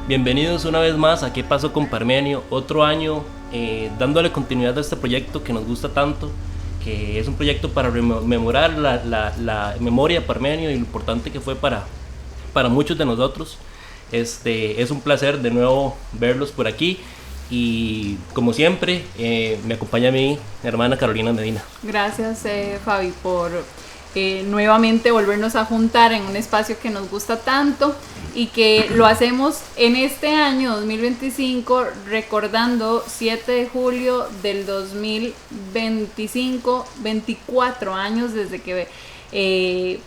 Bienvenidos una vez más a ¿Qué pasó con Parmenio? Otro año dándole continuidad a este proyecto que nos gusta tanto, que es un proyecto para rememorar la memoria de Parmenio y lo importante que fue para muchos de nosotros. Es un placer de nuevo verlos por aquí y como siempre me acompaña mi hermana Carolina Medina. Gracias Fabi por nuevamente volvernos a juntar en un espacio que nos gusta tanto y que lo hacemos en este año 2025 recordando 7 de julio del 2025, 24 años desde que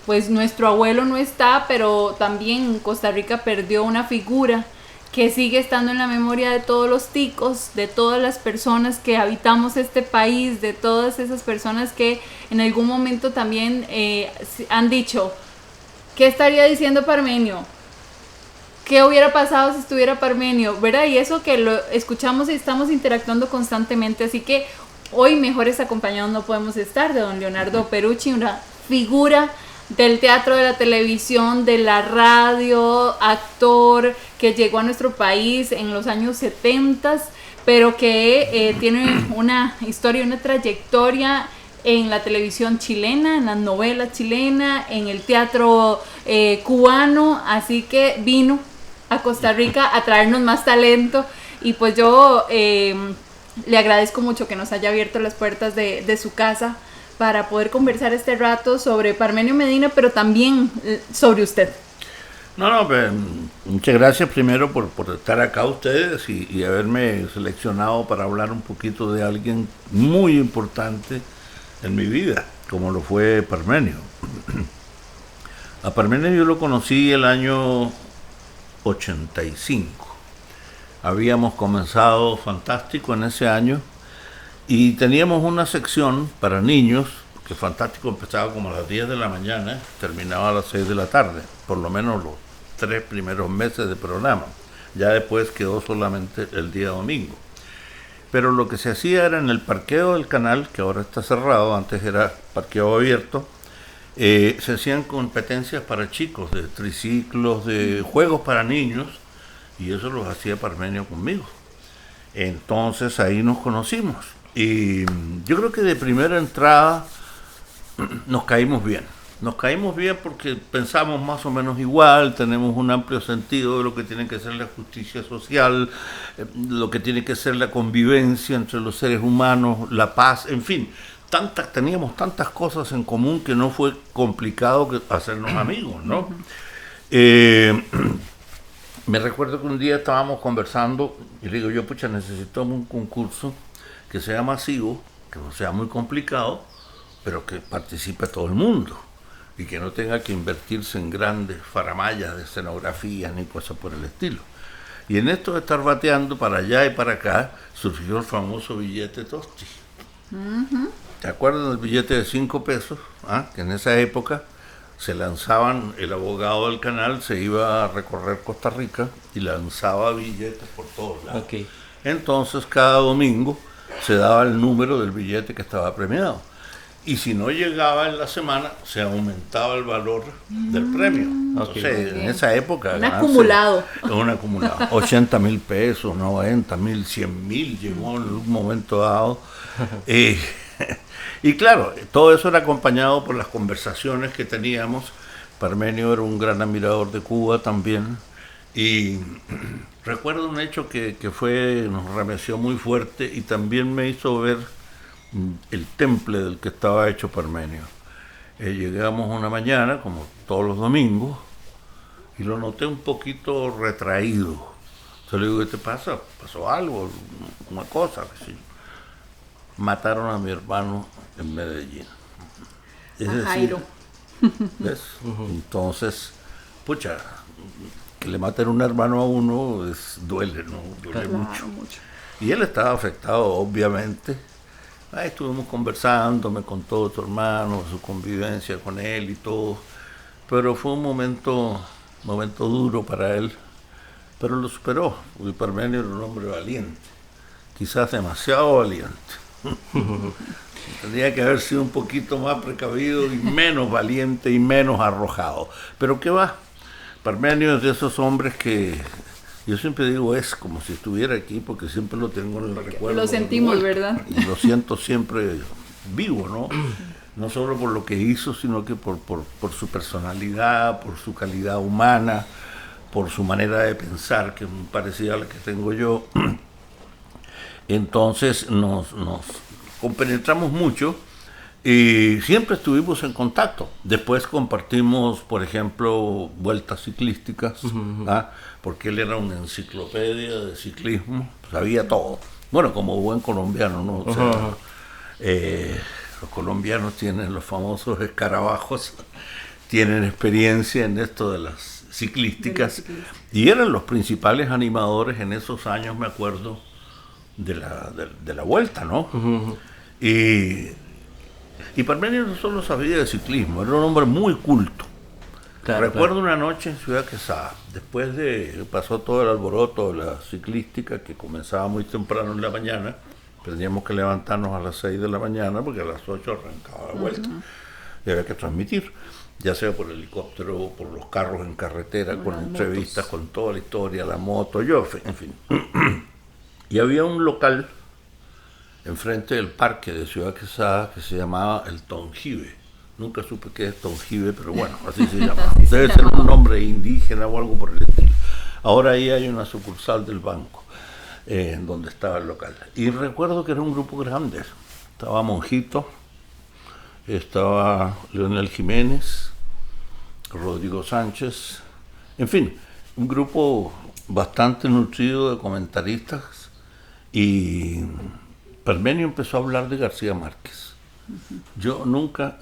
pues nuestro abuelo no está, pero también Costa Rica perdió una figura que sigue estando en la memoria de todos los ticos, de todas las personas que habitamos este país, de todas esas personas que en algún momento también han dicho, ¿qué estaría diciendo Parmenio? ¿Qué hubiera pasado si estuviera Parmenio? ¿Verdad? Y eso que lo escuchamos y estamos interactuando constantemente, así que hoy mejores acompañados no podemos estar de don Leonardo Perucci, una figura del teatro, de la televisión, de la radio, actor que llegó a nuestro país en los años 70, pero que tiene una historia, una trayectoria en la televisión chilena, en las novelas chilenas, en el teatro cubano, así que vino a Costa Rica a traernos más talento y pues yo le agradezco mucho que nos haya abierto las puertas de su casa para poder conversar este rato sobre Parmenio Medina, pero también sobre usted. No, pues, muchas gracias primero por estar acá ustedes y haberme seleccionado para hablar un poquito de alguien muy importante en mi vida, como lo fue Parmenio. A Parmenio yo lo conocí el año 85. Habíamos comenzado Fantástico en ese año y teníamos una sección para niños, que Fantástico empezaba como a las 10 de la mañana, terminaba a las 6 de la tarde, por lo menos los 3 primeros meses de programa. Ya después quedó solamente el día domingo. Pero lo que se hacía era en el parqueo del canal, que ahora está cerrado, antes era parqueo abierto, se hacían competencias para chicos, de triciclos, de juegos para niños, y eso los hacía Parmenio conmigo. Entonces ahí nos conocimos. Y yo creo que de primera entrada nos caímos bien. Nos caímos bien porque pensamos más o menos igual, tenemos un amplio sentido de lo que tiene que ser la justicia social, lo que tiene que ser la convivencia entre los seres humanos, la paz, en fin, teníamos tantas cosas en común que no fue complicado hacernos amigos, ¿no? Me recuerdo que un día estábamos conversando y le digo yo, pucha, necesitamos un concurso que sea masivo, que no sea muy complicado, pero que participe todo el mundo y que no tenga que invertirse en grandes faramayas de escenografía ni cosas por el estilo. Y en esto de estar bateando para allá y para acá, surgió el famoso billete Tosti. Uh-huh. ¿Te acuerdas del billete de 5 pesos? Que en esa época se lanzaban, el abogado del canal se iba a recorrer Costa Rica y lanzaba billetes por todos lados. Okay. Entonces cada domingo se daba el número del billete que estaba premiado. Y si no llegaba en la semana, se aumentaba el valor del premio. Okay. Entonces, en esa época... Un acumulado. 80,000 pesos, 90,000, 100,000 llegó en un momento dado. Y claro, todo eso era acompañado por las conversaciones que teníamos. Parmenio era un gran admirador de Cuba también. Y recuerdo un hecho que nos remeció muy fuerte y también me hizo ver el temple del que estaba hecho Parmenio. Llegamos una mañana, como todos los domingos, y lo noté un poquito retraído. Entonces le digo, ¿qué te pasa? ¿Pasó algo? Una cosa. Sí. Mataron a mi hermano en Medellín. Es decir, ¿ves? Entonces, pucha, que le maten un hermano a uno duele, ¿no? Duele mucho. Y él estaba afectado, obviamente. Ahí estuvimos conversando, me contó tu hermano, su convivencia con él y todo. Pero fue un momento duro para él. Pero lo superó. Porque Parmenio era un hombre valiente. Quizás demasiado valiente. Tendría que haber sido un poquito más precavido y menos valiente y menos arrojado. Pero ¿qué va? Parmenio es de esos hombres que yo siempre digo es como si estuviera aquí, porque siempre lo tengo en el recuerdo. Lo sentimos, ¿verdad? Y lo siento siempre vivo, ¿no? No solo por lo que hizo, sino que por su personalidad, por su calidad humana, por su manera de pensar, que es muy parecida a la que tengo yo. Entonces nos compenetramos mucho y siempre estuvimos en contacto. Después compartimos, por ejemplo, vueltas ciclísticas, porque él era una enciclopedia de ciclismo, sabía todo. Bueno, como buen colombiano, ¿no? O sea, los colombianos tienen los famosos escarabajos, tienen experiencia en esto de las ciclísticas, y eran los principales animadores en esos años, me acuerdo, de la vuelta, ¿no? Y Parmenio no solo sabía de ciclismo, era un hombre muy culto. Claro, recuerdo una noche en Ciudad Quesada, después de que pasó todo el alboroto de la ciclística, que comenzaba muy temprano en la mañana, teníamos que levantarnos a las 6 de la mañana porque a las 8 arrancaba la vuelta y había que transmitir, ya sea por helicóptero, por los carros en carretera, con entrevistas, con toda la historia, la moto, en fin. Y había un local enfrente del parque de Ciudad Quesada que se llamaba el Tonjibe. Nunca supe qué es Tonjibe, pero bueno, así se llama. Debe ser un nombre indígena o algo por el estilo. Ahora ahí hay una sucursal del banco, donde estaba el local. Y recuerdo que era un grupo grande. Estaba Monjito, estaba Leonel Jiménez, Rodrigo Sánchez, en fin, un grupo bastante nutrido de comentaristas, y Parmenio empezó a hablar de García Márquez. Yo nunca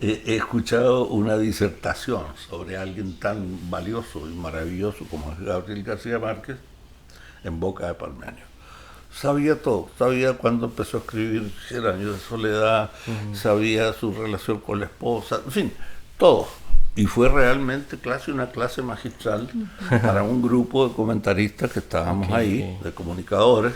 he escuchado una disertación sobre alguien tan valioso y maravilloso como es Gabriel García Márquez en boca de Parmenio. Sabía todo, sabía cuándo empezó a escribir Cien años de soledad, sabía su relación con la esposa, en fin, todo. Y fue realmente una clase magistral para un grupo de comentaristas que estábamos ahí, de comunicadores,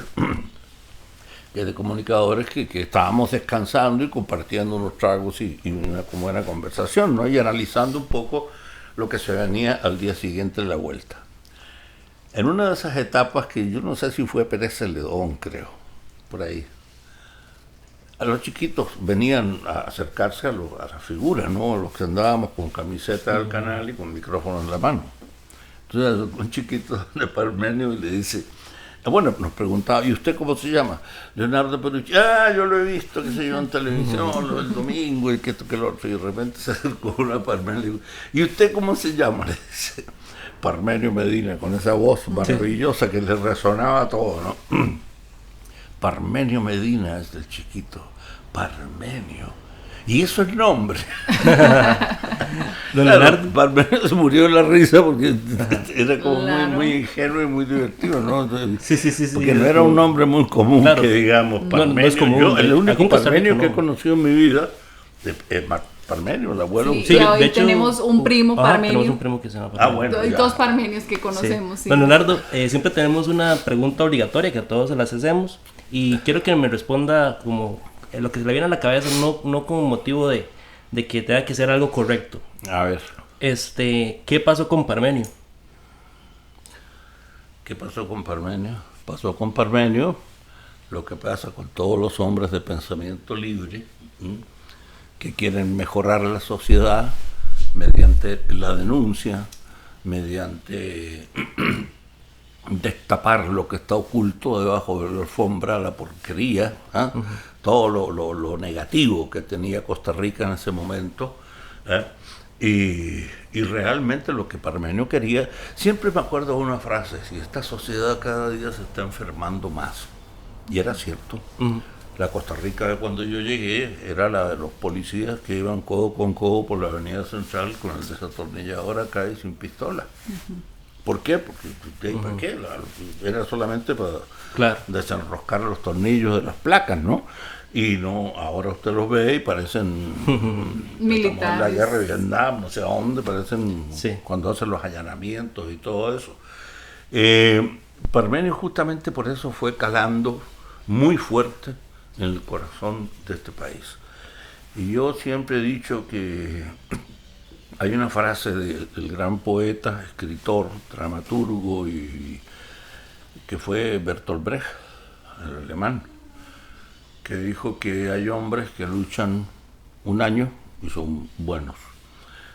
que estábamos descansando y compartiendo unos tragos y una buena conversación, ¿no? Y analizando un poco lo que se venía al día siguiente de la vuelta. En una de esas etapas, que yo no sé si fue Pérez Celedón, creo, por ahí, a los chiquitos venían a acercarse a la figura, ¿no? Los que andábamos con camiseta del canal y con micrófono en la mano. Entonces un chiquito de Parmenio le dice, bueno, nos preguntaba, ¿y usted cómo se llama? Leonardo Perucci. Yo lo he visto, qué sé yo, en televisión, el domingo, y que esto, que lo otro. Y de repente se acercó una Parmenio y le dijo, ¿y usted cómo se llama? Le dice Parmenio Medina, con esa voz maravillosa que le resonaba todo, ¿no? Parmenio Medina es del chiquito. Parmenio. Y eso es nombre. Claro, Parmenio se murió de la risa porque era como muy ingenuo y muy divertido, ¿no? Sí, porque no era un nombre muy común, que digamos, Parmenio. No es común. Yo, el único Parmenio que he conocido en mi vida es Parmenio, el abuelo. Sí, y hoy de hecho, tenemos un primo Parmenio. Tenemos un primo que se llama Parmenio. Bueno, hay dos Parmenios que conocemos. Sí. Don Leonardo, siempre tenemos una pregunta obligatoria que a todos se las hacemos, y quiero que me responda como lo que se le viene a la cabeza, no como motivo de que tenga que ser algo correcto. A ver. ¿Qué pasó con Parmenio? ¿Qué pasó con Parmenio? Pasó con Parmenio lo que pasa con todos los hombres de pensamiento libre, que quieren mejorar la sociedad mediante la denuncia, mediante destapar lo que está oculto debajo de la alfombra, la porquería, todo lo negativo que tenía Costa Rica en ese momento, y realmente lo que Parmenio quería, siempre me acuerdo de una frase: si esta sociedad cada día se está enfermando más, y era cierto. La Costa Rica de cuando yo llegué era la de los policías que iban codo con codo por la avenida Central con el desatornillador acá y sin pistola. ¿Por qué? Porque ¿para qué? Era solamente para desenroscar los tornillos de las placas, ¿no? Y no, ahora usted los ve y parecen militares. En la guerra de Vietnam, no sé a dónde, parecen cuando hacen los allanamientos y todo eso. Parmenio justamente por eso fue calando muy fuerte en el corazón de este país. Y yo siempre he dicho que Hay una frase del gran poeta, escritor, dramaturgo que fue Bertolt Brecht, el alemán, que dijo que hay hombres que luchan un año y son buenos.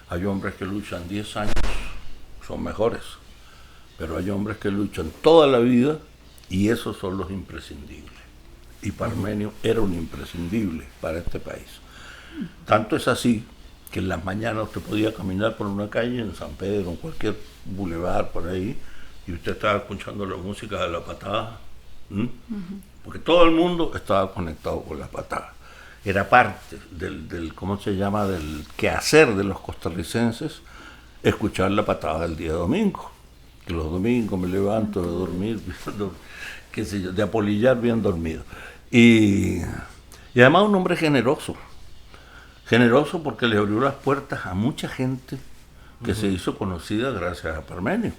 Hay hombres que luchan 10 años, son mejores. Pero hay hombres que luchan toda la vida y esos son los imprescindibles. Y Parmenio era un imprescindible para este país. Tanto es así que en las mañanas usted podía caminar por una calle en San Pedro, en cualquier bulevar por ahí, y usted estaba escuchando la música de La Patada, porque todo el mundo estaba conectado con La Patada. Era parte del ¿cómo se llama?, del quehacer de los costarricenses, escuchar La Patada el día domingo. Que los domingos me levanto de dormir, qué sé yo, de apolillar bien dormido. Y además un hombre generoso porque le abrió las puertas a mucha gente que se hizo conocida gracias a Parmenio.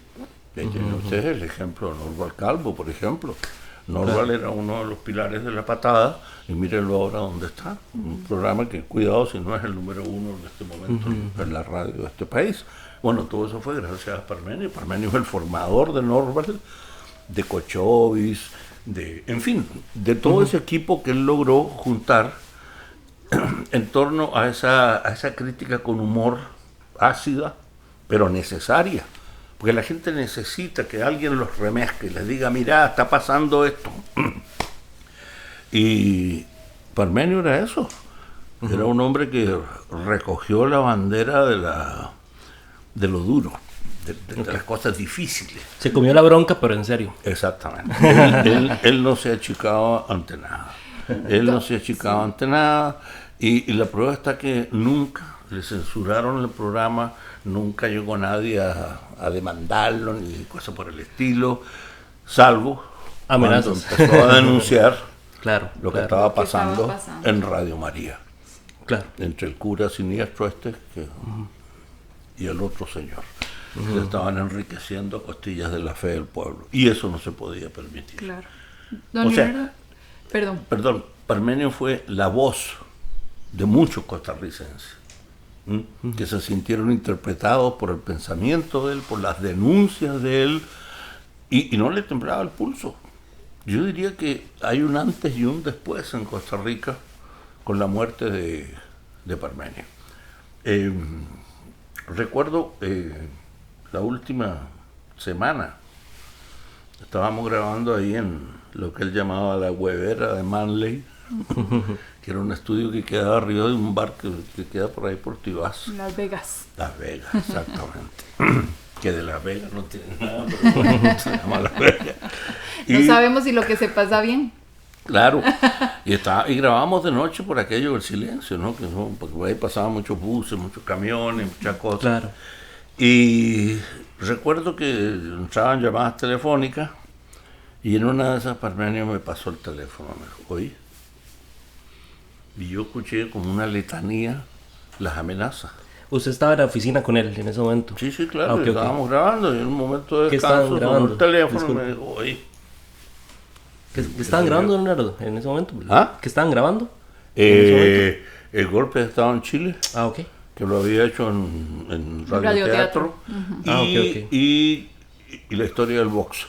Tiene ustedes el ejemplo de Norval Calvo, por ejemplo. Norval era uno de los pilares de La Patada, y mírenlo ahora donde está. Un programa que, cuidado, si no es el número 1 en este momento en la radio de este país. Bueno, todo eso fue gracias a Parmenio. Parmenio es el formador de Norval, de Cochovis, en fin, de todo ese equipo que él logró juntar en torno a esa crítica con humor ácida, pero necesaria. Porque la gente necesita que alguien los remezque y les diga, mirá, está pasando esto. Y Parmenio era eso. Era un hombre que recogió la bandera de lo duro, de las cosas difíciles. Se comió la bronca, pero en serio. Exactamente. Él no se achicaba ante nada. Él no se achicaba ante nada. Y la prueba está que nunca le censuraron el programa, nunca llegó nadie a demandarlo, ni cosas por el estilo, salvo amenazas. Cuando empezó a denunciar lo que estaba Lo que pasando estaba pasando en Radio María. Claro. Entre el cura siniestro y el otro señor. Se estaban enriqueciendo a costillas de la fe del pueblo. Y eso no se podía permitir. Claro. Don Leonardo, Perdón, Parmenio fue la voz de muchos costarricenses que se sintieron interpretados por el pensamiento de él, por las denuncias de él, y no le temblaba el pulso. Yo diría que hay un antes y un después en Costa Rica con la muerte de Parmenio. Recuerdo la última semana, estábamos grabando ahí en lo que él llamaba la huevera de Manley, que era un estudio que quedaba arriba de un bar que queda por ahí por Tibás. Las Vegas. Las Vegas, exactamente. Que de Las Vegas no tiene nada, pero bueno, se llama Las Vegas. No sabemos si lo que se pasa bien. Claro, y grabábamos de noche por aquello del silencio, ¿no? Porque por ahí pasaban muchos buses, muchos camiones, muchas cosas. Claro. Y recuerdo que entraban llamadas telefónicas y en una de esas Parmenio me pasó el teléfono, me dijo, oye, y yo escuché como una letanía las amenazas. ¿Usted estaba en la oficina con él en ese momento? Sí, claro, estábamos grabando y en un momento de ¿Qué descanso estaban tomó el teléfono y Disculpe. me dijo, oye. ¿Qué estaban grabando, Leonardo, en ese momento? ¿Ah? ¿Qué estaban grabando? El golpe de Estado en Chile. Ah, ok. Que lo había hecho en radioteatro. Y la historia del box.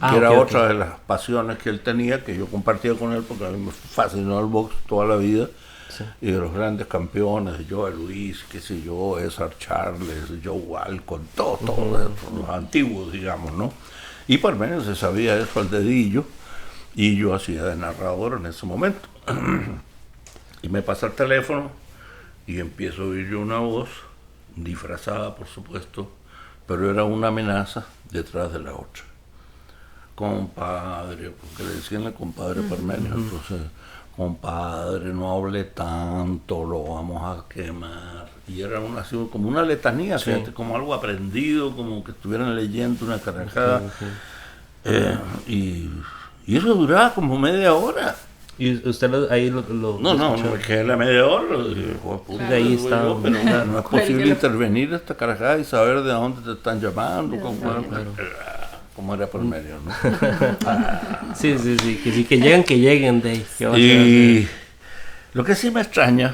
Que era otra de las pasiones que él tenía, que yo compartía con él porque a mí me fascinó el box toda la vida. Sí. Y de los grandes campeones, Joe Luis, qué sé yo, César Charles, Joe Walcott, todos los antiguos, digamos, ¿no? Y Parmenio se sabía eso al dedillo, y yo hacía de narrador en ese momento. Y me pasa el teléfono, y empiezo a oír yo una voz, disfrazada por supuesto, pero era una amenaza detrás de la otra. Compadre, porque le decían el compadre Parmenio, entonces, compadre, no hable tanto, lo vamos a quemar. Y era así, como una letanía, sí. Fíjate, como algo aprendido, como que estuvieran leyendo una carajada. Y eso duraba como media hora. ¿Y usted ahí lo No, me quedé la media hora. De ahí está. Pero no es posible intervenir esta carajada y saber de dónde te están llamando. Como era por medio, ¿no? Sí, que lleguen de ahí. Y lo que sí me extraña,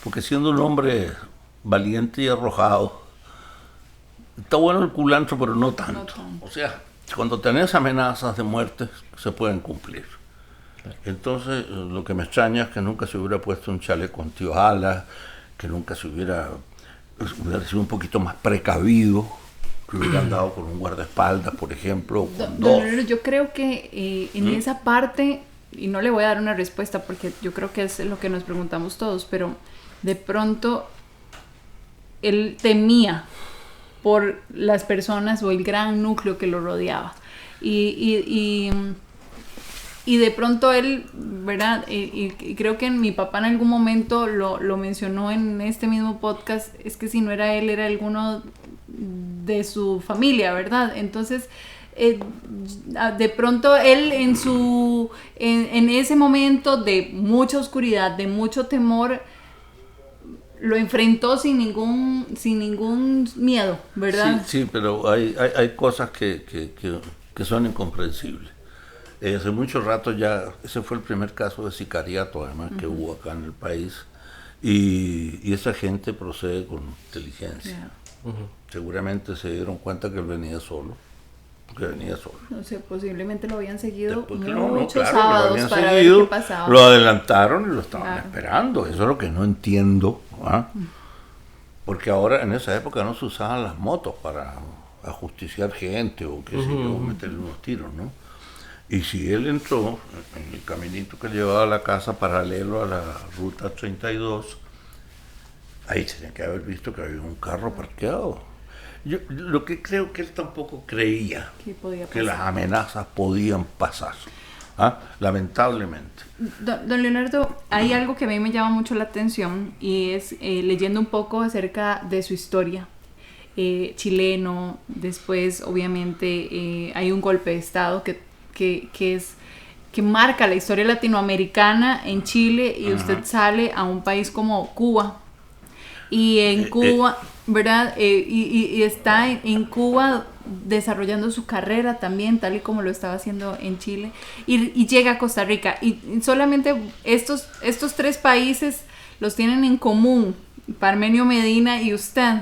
porque siendo un hombre valiente y arrojado. Está bueno el culantro, pero no tanto. O sea, cuando tenés amenazas de muerte, se pueden cumplir. Entonces, lo que me extraña es que nunca se hubiera puesto un chaleco antibalas, que nunca hubiera sido un poquito más precavido, que hubiera andado con un guardaespaldas, por ejemplo, con dos. Yo creo que en esa parte, y no le voy a dar una respuesta porque yo creo que es lo que nos preguntamos todos, pero de pronto él temía por las personas o el gran núcleo que lo rodeaba. Y de pronto él, ¿verdad? Y creo que mi papá en algún momento lo mencionó en este mismo podcast, es que si no era él, era alguno de su familia, ¿verdad? Entonces, de pronto él en ese momento de mucha oscuridad, de mucho temor, lo enfrentó sin ningún miedo, ¿verdad? Sí, pero hay cosas que son incomprensibles. Hace mucho rato ya, ese fue el primer caso de sicariato, además, que hubo acá en el país, y esa gente procede con inteligencia. Seguramente se dieron cuenta que él venía solo, porque venía solo. No sé, posiblemente lo habían seguido muchos sábados para seguido, ver qué pasaba. lo adelantaron y lo estaban esperando. Eso es lo que no entiendo, ¿ah? Porque ahora, en esa época, no se usaban las motos para ajusticiar gente o qué sé yo, meterle unos tiros, ¿no? Y si él entró en el caminito que llevaba a la casa paralelo a la ruta 32, ahí tenía que haber visto que había un carro parqueado. Yo lo que creo que él tampoco creía que las amenazas podían pasar, ¿ah? Lamentablemente. Don Leonardo, hay algo que a mí me llama mucho la atención y es leyendo un poco acerca de su historia. Chileno, después obviamente hay un golpe de estado que marca la historia latinoamericana en Chile y usted sale a un país como Cuba y en Cuba, ¿verdad? Y está en Cuba desarrollando su carrera también, tal y como lo estaba haciendo en Chile, y llega a Costa Rica, y solamente estos tres países los tienen en común, Parmenio Medina y usted,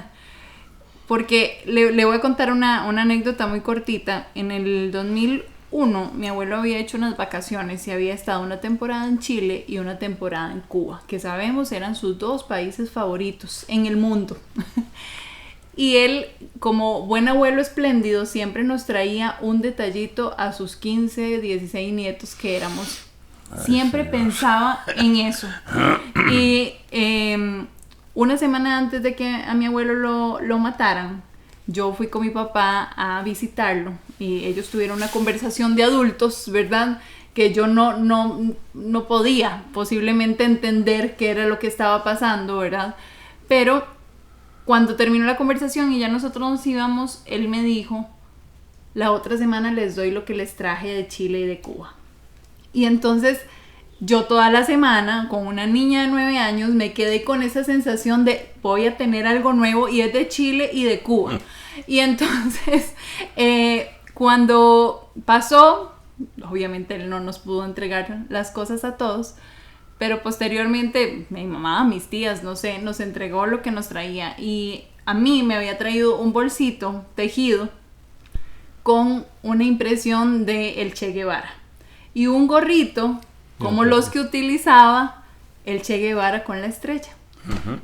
porque le voy a contar una anécdota muy cortita. En el 2001 mi abuelo había hecho unas vacaciones y había estado una temporada en Chile y una temporada en Cuba, que sabemos eran sus dos países favoritos en el mundo. Y él, como buen abuelo espléndido, siempre nos traía un detallito a sus 15, 16 nietos que éramos. Siempre pensaba en eso. Y una semana antes de que a mi abuelo lo mataran, yo fui con mi papá a visitarlo y ellos tuvieron una conversación de adultos, ¿verdad? Que yo no podía posiblemente entender qué era lo que estaba pasando, ¿verdad? Pero cuando terminó la conversación y ya nosotros nos íbamos, él me dijo: la otra semana les doy lo que les traje de Chile y de Cuba. Y entonces yo toda la semana, con una niña de 9 años, me quedé con esa sensación de voy a tener algo nuevo y es de Chile y de Cuba. Y entonces, cuando pasó, obviamente él no nos pudo entregar las cosas a todos, pero posteriormente mi mamá, mis tías, no sé, nos entregó lo que nos traía. Y a mí me había traído un bolsito tejido con una impresión de el Che Guevara y un gorrito como los que utilizaba el Che Guevara con la estrella.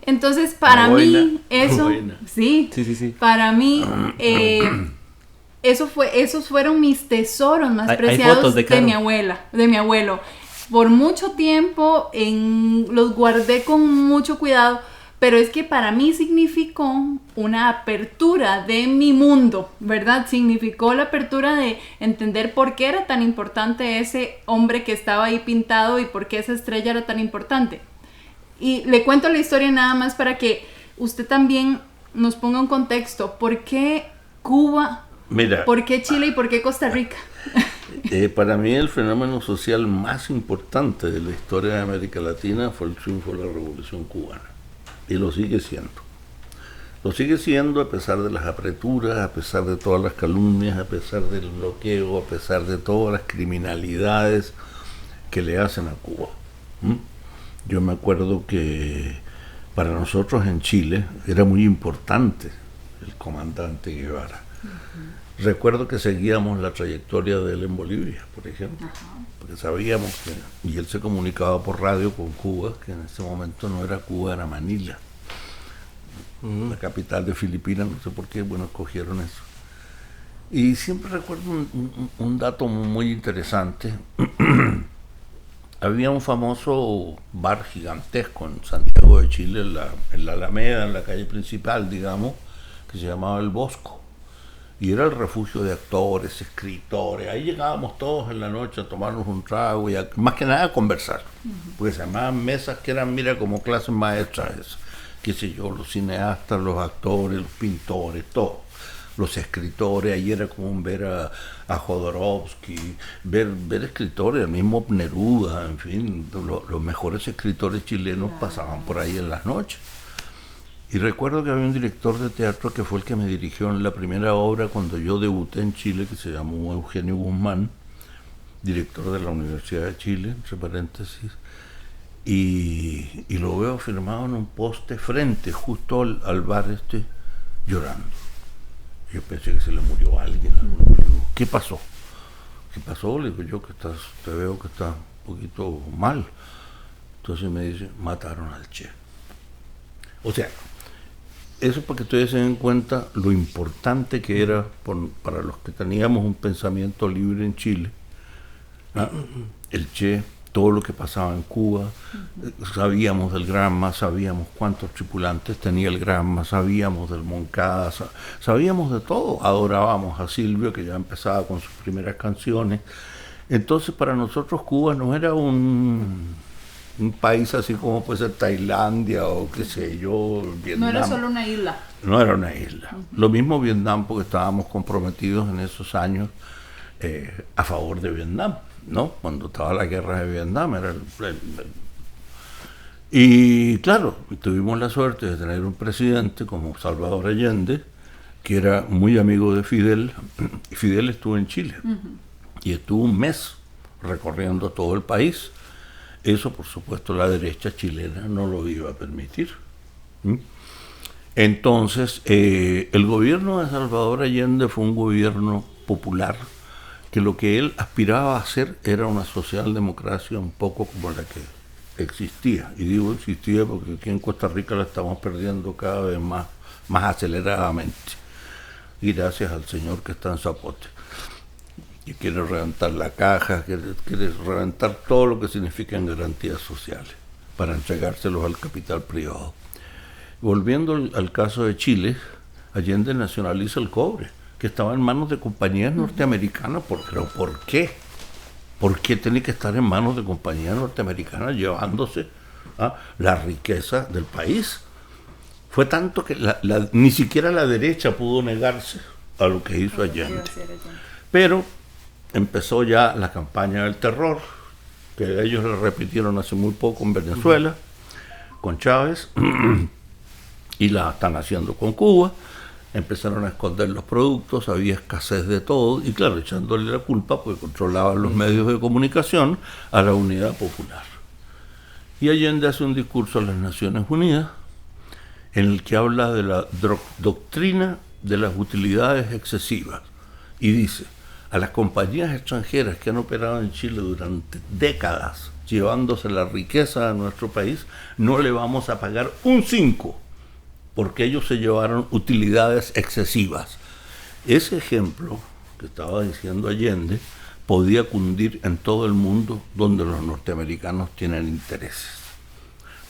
Entonces para mí eso, sí, para mí esos fueron mis tesoros más preciados de mi abuelo. Por mucho tiempo los guardé con mucho cuidado, pero es que para mí significó una apertura de mi mundo, ¿verdad? Significó la apertura de entender por qué era tan importante ese hombre que estaba ahí pintado y por qué esa estrella era tan importante. Y le cuento la historia nada más para que usted también nos ponga un contexto. ¿Por qué Cuba? Mira, ¿por qué Chile y por qué Costa Rica? Para mí el fenómeno social más importante de la historia de América Latina fue el triunfo de la Revolución Cubana. Y lo sigue siendo. Lo sigue siendo a pesar de las apreturas, a pesar de todas las calumnias, a pesar del bloqueo, a pesar de todas las criminalidades que le hacen a Cuba. Yo me acuerdo que para nosotros en Chile era muy importante el comandante Guevara. Recuerdo que seguíamos la trayectoria de él en Bolivia, por ejemplo, porque sabíamos que, y él se comunicaba por radio con Cuba, que en ese momento no era Cuba, era Manila, la capital de Filipinas, no sé por qué, bueno, escogieron eso. Y siempre recuerdo un dato muy interesante. Había un famoso bar gigantesco en Santiago de Chile, en la Alameda, en la calle principal, digamos, que se llamaba El Bosco. Y era el refugio de actores, escritores. Ahí llegábamos todos en la noche a tomarnos un trago y más que nada a conversar. Porque se llamaban mesas que eran, mira, como clases maestras esas. Qué sé yo, los cineastas, los actores, los pintores, todos. Los escritores, ahí era como ver a Jodorowsky, ver escritores, el mismo Neruda, en fin, los mejores escritores chilenos pasaban por ahí en las noches. Y recuerdo que había un director de teatro que fue el que me dirigió en la primera obra cuando yo debuté en Chile, que se llamó Eugenio Guzmán, director de la Universidad de Chile, entre paréntesis, y lo veo firmado en un poste frente, justo al bar llorando. Yo pensé que se le murió a alguien. Digo, ¿qué pasó? ¿Qué pasó? Le digo yo, que te veo que está un poquito mal. Entonces me dice, mataron al Che. O sea, eso para que ustedes se den cuenta lo importante que era para los que teníamos un pensamiento libre en Chile. El Che, todo lo que pasaba en Cuba, sabíamos del Granma, sabíamos cuántos tripulantes tenía el Granma, sabíamos del Moncada, sabíamos de todo, adorábamos a Silvio, que ya empezaba con sus primeras canciones. Entonces para nosotros Cuba no era un país así como puede ser Tailandia o qué sé yo, Vietnam. No era solo una isla. No era una isla. Lo mismo Vietnam, porque estábamos comprometidos en esos años a favor de Vietnam, ¿no? Cuando estaba la guerra de Vietnam era y claro, tuvimos la suerte de tener un presidente como Salvador Allende, que era muy amigo de Fidel, y Fidel estuvo en Chile, y estuvo un mes recorriendo todo el país. Eso, por supuesto, la derecha chilena no lo iba a permitir. Entonces, el gobierno de Salvador Allende fue un gobierno popular, que lo que él aspiraba a hacer era una socialdemocracia un poco como la que existía. Y digo existía porque aquí en Costa Rica la estamos perdiendo cada vez más aceleradamente. Y gracias al señor que está en Zapote, que quiere reventar la caja, quiere reventar todo lo que significan garantías sociales para entregárselos al capital privado. Volviendo al caso de Chile, Allende nacionaliza el cobre, que estaba en manos de compañías norteamericanas. ¿Pero por qué? ¿Por qué tiene que estar en manos de compañías norteamericanas llevándose la riqueza del país? Fue tanto que ni siquiera la derecha pudo negarse a lo que hizo Allende. Pero empezó ya la campaña del terror, que ellos la repitieron hace muy poco en Venezuela, con Chávez, y la están haciendo con Cuba. Empezaron a esconder los productos, había escasez de todo, y claro, echándole la culpa, porque controlaban los medios de comunicación, a la Unidad Popular. Y Allende hace un discurso a las Naciones Unidas, en el que habla de la doctrina de las utilidades excesivas, y dice: a las compañías extranjeras que han operado en Chile durante décadas, llevándose la riqueza de nuestro país, no le vamos a pagar un 5, porque ellos se llevaron utilidades excesivas. Ese ejemplo que estaba diciendo Allende podía cundir en todo el mundo donde los norteamericanos tienen intereses.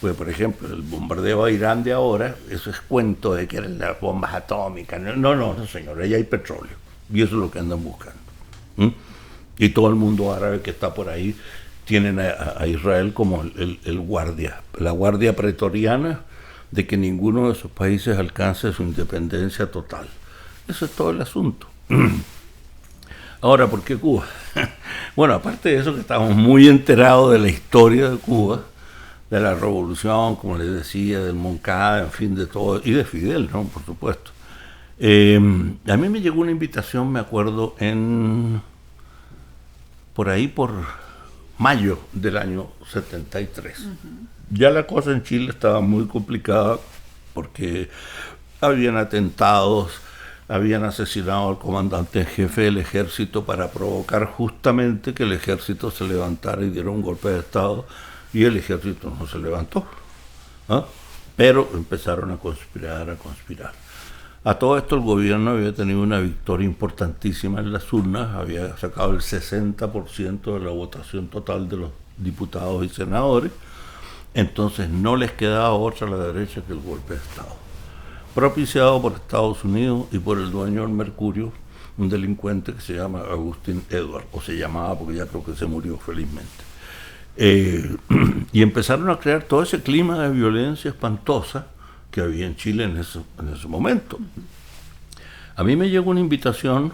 Pues, por ejemplo, el bombardeo a Irán de ahora, eso es cuento de que eran las bombas atómicas. No, señor, allá hay petróleo. Y eso es lo que andan buscando. Y todo el mundo árabe que está por ahí tienen a Israel como el guardia, la guardia pretoriana de que ninguno de esos países alcance su independencia total. Eso es todo el asunto. Ahora, ¿por qué Cuba? Bueno, aparte de eso, que estamos muy enterados de la historia de Cuba, de la revolución, como les decía, del Moncada, en fin, de todo, y de Fidel, ¿no? Por supuesto. A mí me llegó una invitación, me acuerdo, por mayo del año 73. Ya la cosa en Chile estaba muy complicada porque habían atentados, habían asesinado al comandante en jefe del ejército para provocar justamente que el ejército se levantara y diera un golpe de Estado, y el ejército no se levantó, ¿ah? Pero empezaron a conspirar. A todo esto el gobierno había tenido una victoria importantísima en las urnas, había sacado el 60% de la votación total de los diputados y senadores, entonces no les quedaba otra a la derecha que el golpe de Estado, propiciado por Estados Unidos y por el dueño del Mercurio, un delincuente que se llama Agustín Edwards, o se llamaba porque ya creo que se murió felizmente. Y empezaron a crear todo ese clima de violencia espantosa que había en Chile en ese momento. A mí me llegó una invitación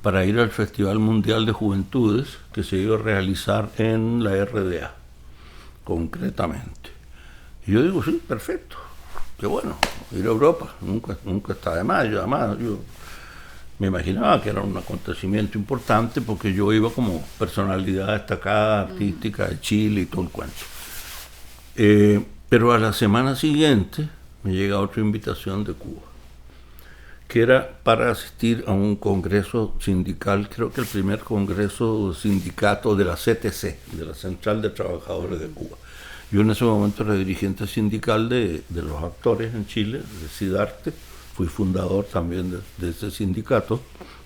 para ir al Festival Mundial de Juventudes que se iba a realizar en la RDA, concretamente. Y yo digo, sí, perfecto, qué bueno, ir a Europa, nunca está de más. Además, yo me imaginaba que era un acontecimiento importante porque yo iba como personalidad destacada, artística de Chile y todo el cuento. Pero a la semana siguiente me llega otra invitación de Cuba, que era para asistir a un congreso sindical, creo que el primer congreso sindicato de la CTC, de la Central de Trabajadores de Cuba. Yo en ese momento era dirigente sindical de los actores en Chile, de SIDARTE, fui fundador también de ese sindicato,